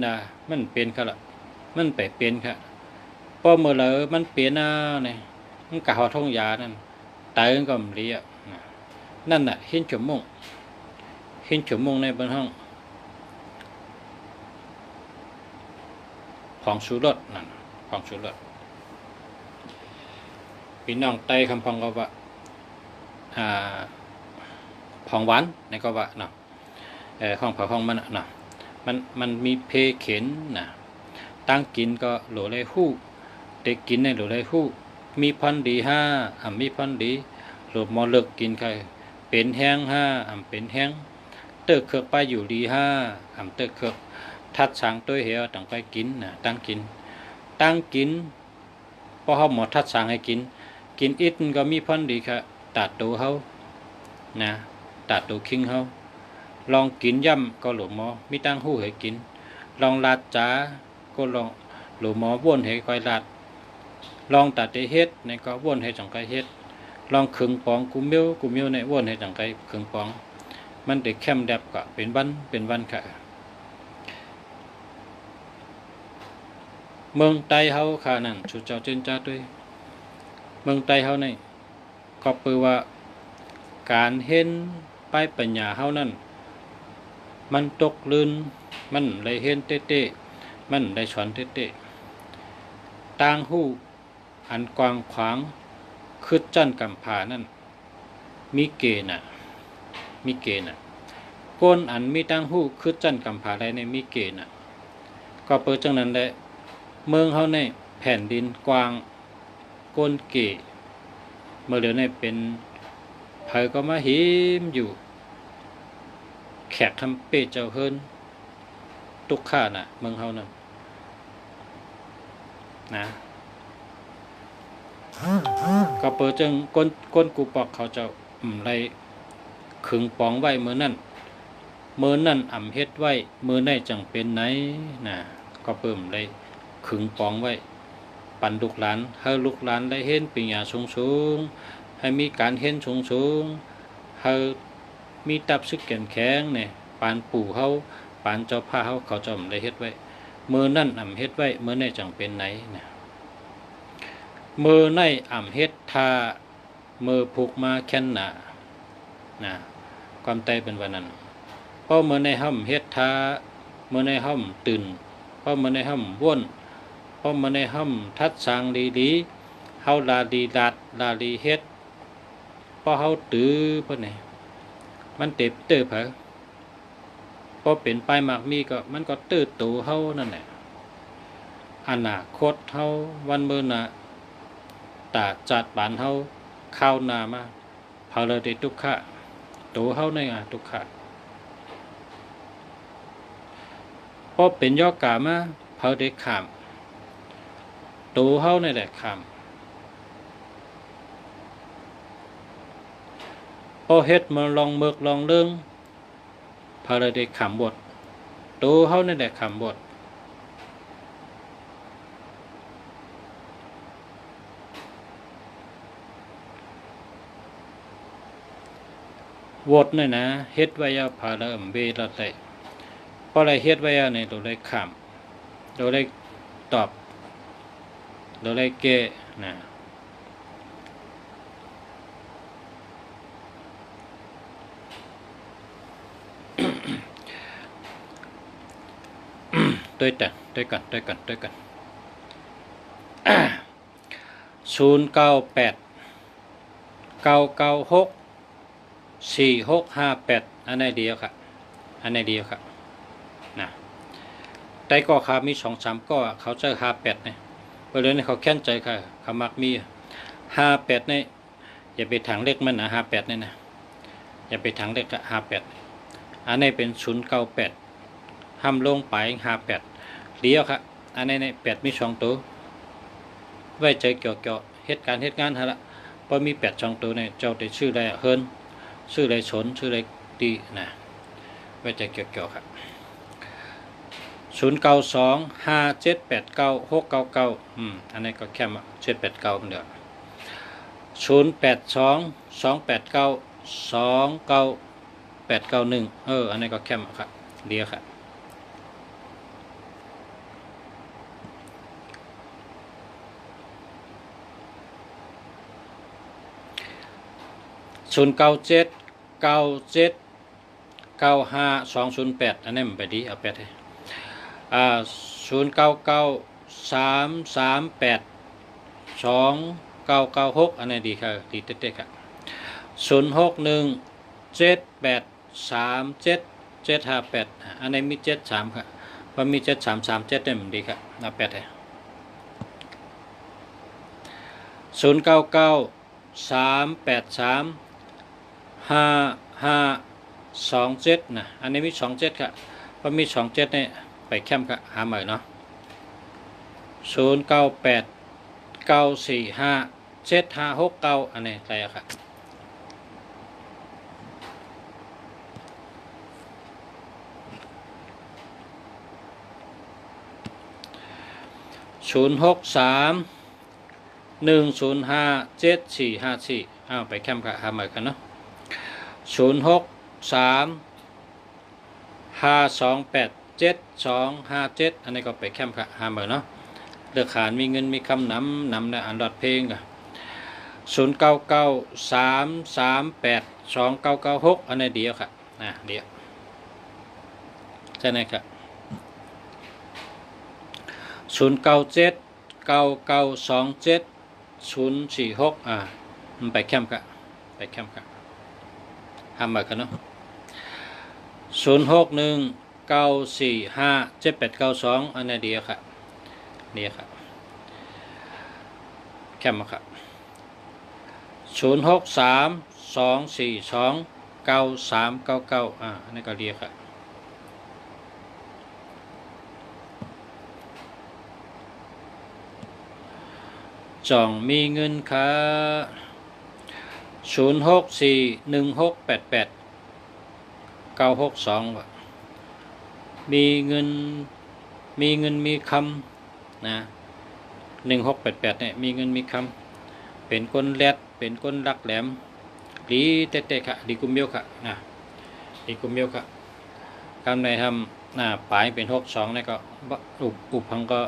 มันเป็นค่ะละมันไปเป็นค่ะพอเมื่อเลยมันเปลี่ยนเนี่ยมันกะหอท้องยานั่นตายก็มันเลี้ยนั่นน่ะเห็นชั่วโมงในบนห้องของชูรสนั่นของชูรสพี่น้องไตคำพองก็ว่าของหวานนี่ก็ว่าเนาะของเผาของมันเนาะมันมีเพเข็นนะตั้งกินก็โหลเลยหู้เด็กกินในโหลเลยหู้มีพันดีมีพันดีโหลมอเลิกกินใครเป็นแห้งเป็นแห้งเติกเคือกไปอยู่ดีเติกเคือกทัดสางตัวเหี่ยวตั้งไปกินนะตั้งกินพอเฮาหมดทัดสางให้กินอิดก็มีพันดีค่ะตัดตัวเฮานะตัดตัวคิงเฮาลองกินย่ำก็หลวงหมอมีตั้งหู้ให้กินลองลาดจ๋าก็ลองหลวงหมอว่นให้คอยลาดลองตัดเฮ็ดในก็ว่นให้จังไกเฮ็ดลองขึงปองกุมิวในว่นให้จังไกขึงปองมันได้เข้มแดบก็เป็นวันค่ะเมืองไต้เฮาค่ะนั่นสุเจ้าเจนจ้าด้วยเมืองไต้เฮานี่ก็เปือว่าการเห็นป้ายปัญญาเฮานั่นมันตกลื่นมันได้เห็นเต้มันได้สอนเต้ต่างหู้อันกว้างขวางคือจันกำผานั่นมีเกณฑ์ก้นอันมีต่างหู้คือจันกำผาได้ในมีเกณฑ์ก็เปิดจังนั้นแหละเมืองเฮาในแผ่นดินกว้างก้นเกะเมื่อเดี๋ยวนี้เป็นเผยก็มาหิมอยู่แขกทำเป้เจ้าเฮิรนตุกข้าน่ะเมืองเฮานั่นนะก็เปิดจังก้นกูปอกเขาเจ้าไรขึงปองไว้เมื่อนั่นเฮ็ดไว้เมื่อไหนจังเป็นไหนนะก็เพิ่มไรขึงปองไว้ปั่นลูกหลานให้ลูกหลานได้เห็นปัญญาสูงให้มีการเห็นสูงให้มีตับซึกแข็งเนี่ยปานปู่เฮาปานเจ้าผ้าเฮาเขาจะได้เฮ็ดไว้ มือนั่นอ่ำเฮ็ดไว้มือในจังเป็นไหนนะมือในอ่ำเฮ็ดทามือผูกมาแค่นหนานะความใจเป็นวันนั้นเพราะมือในห้ำเฮ็ดทามือในห้ำตื่นเพราะมือในห้ำว่นเพราะมือในห้ำทัดสางดีๆเฮาลาดีลาดลาดีเฮ็ดเพราะเฮาตื้อเพิ่นนี่มันเต็บเตื้อเผอพอเป็นไปมากมีก็มันก็ตื้อตูเฮานั่นแหละอนาคตเฮาวันมื้อหน้าตาจัดบานเฮาข้าวหน้ามาเผาเลยได้ทุกขะตูเฮาในทุกขะพอเป็นยอกามาเผาได้ข้ามตูเฮาในแหละข้ามพอเฮ็ดมาลองเมือกลองเรื่องพาเลยได้ขำบทตูเฮาในแหละขำบทวดนี่นะเฮ็ดไว้ยาพาละเบละไตพออะไรเฮ็ดไว้ยาในตัวได้ขำตัวได้ตอบตัวได้เกะนะด้วยกัน098 996 4658อันไหนเดียวครับนะแต่ก็ขามี2-3ก็เขาเจอ58เนี่ยเพราะเลยเขาแค้นใจค่ะเขามักมี58เนี่ยอย่าไปถังเลขมันนะ58เนี่ยนะอย่าไปถังเลข58อันนี้เป็น098ห้ามลงไป58เดียวครับอันนี้เนี่ย8มี2ตัวไว้ใจเกี่ยวเหตุการณ์งานฮะละพอมี8 2ตัวเนี่ยเจ้าได้ชื่ออะไรเฮิรนชื่ออะไรสนชื่ออะไรดีนะไว้ใจเกี่ยวครับ0925789699อันนี้ก็แค่มา789มันเดียว0822892991อันนี้ก็แค่มาครับเดียวครับ0979795208อันนี้มันไปดีเอา8ให้0993382996อันนี้ดีครับดีเต๊ะๆครับ0617837758อันนี้มี73ครับพอมี7337เนี่ยมันดีครับเอา8ให้0993835527นะอันนี้มี27ครับพอมี27เนี่ยไปแคมป์ครับหาใหม่เนาะ0989457569อันนี้อะไรครับ063105744ไปแคมป์ครับหาใหม่กันเนาะ06352872257อันนี้ก็ไปแคมป์ครับหาใหม่เนาะเลือกขานมีเงินมีคำนำในอันดอดเพลงกัน0993382996อันนี้เดียวครับเดียวใช่ไหมครับ0979927046มันไปแคมป์ครับทำมากันเนาะ0619457892อันนี้เดียวครับแคมป์มาครับ0632429399อันนี้ก็เดียวครับจ่องมีเงินค่ะ0641688962มีเงินมีคำนะ1688เนี่ยมีเงินมีคำเป็นก้นแรดเป็นก้นรักแหลมดีเตะค่ะดีกุมเบี้ยวค่ะดีกุมเบี้ยวค่ะคำไหนท ปลายเป็น62นี่ก็อุบพังก็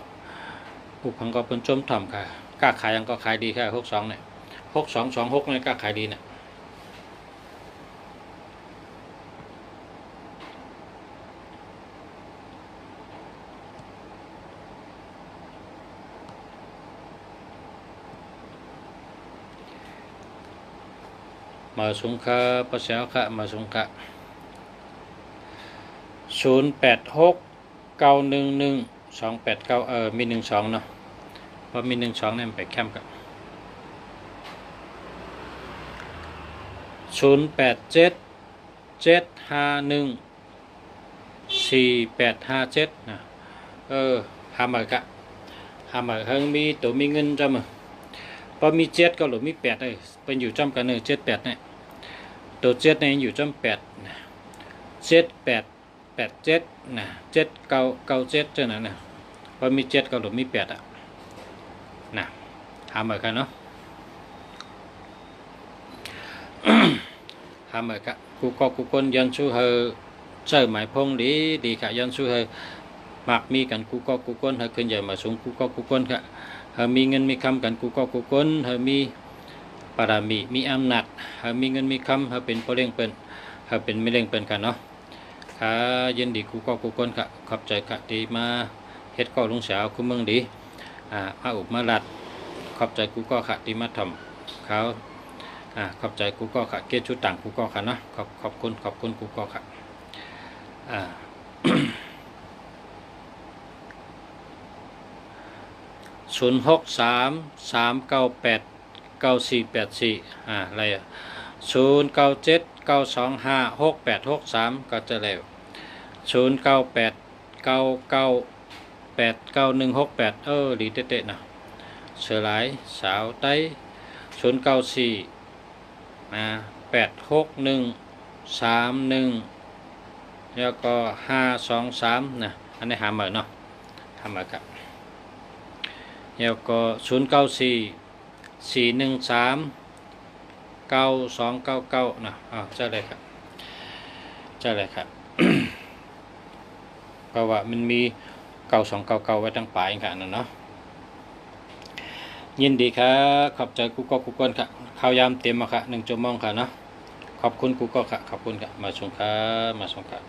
เพิ่นจมถ่อมค่ะกล้าขายยังก็ขายดีค่ะ62เนี่ย6226นี่กล้าขายดีเนี่ยมาสงค่ะปะเสวค่ะมาสงค่ะ0869111289มี12เนาะเพราะมี12เนี่ยมันไปแคมป์กับ0877514857นะหามาก็หามาเฮิงมีตัวมีเงินจำมื้อพอมี7ก็หรือมี8ได้เป็นอยู่จำกัน78เนี่ยตัว7เนี่ยอยู่จำ8นะ7887นะ7997จังนั้นน่ะพอมี7ก็หรือมี8อ่ะนะหามากันเนาะ หามาก็กูคนยันชูเฮเจอหมายพงดีค่ะยันชูเฮมักมีกันกูคนเฮขึ้นใหญ่มาสูงกูคนค่ะเฮมีเงินมีคำกันกูคนเฮมีปารามีอำนาจเฮมีเงินมีคำเฮเป็นพอเร่งเป็นเฮเป็นไม่เร่งเป็นกันเนาะค่ะยินดีกูคนค่ะขอบใจค่ะดีมาเฮ็ดก็ลุงสาวคุณเมืองดีมาอุบมาลัดขอบใจกูค่ะดีมาทำเขาขอบใจกูค่ะเกชุดต่างกูค่ะนะขอบคุณกูค่ะ0633989484อะไร0979256863ก็จะแล้ว0989989168ดีเต๊ะๆนะเสือหลายสาวไต้09486131แล้วก็523นะอันนี้หาเหมือนเนาะหาเหมือนกับแล้วก็0944139299นะเจ้าเลยครับเพราะว่ามันมี9299ไว้ตั้งปลายกันนะเนาะยินดีครับขอบใจกูคนค่ะข้าวยามเต็มมาค่ะ1 ชั่วโมงค่ะเนาะขอบคุณกูค่ะขอบคุณค่ะมาส่งค่ะ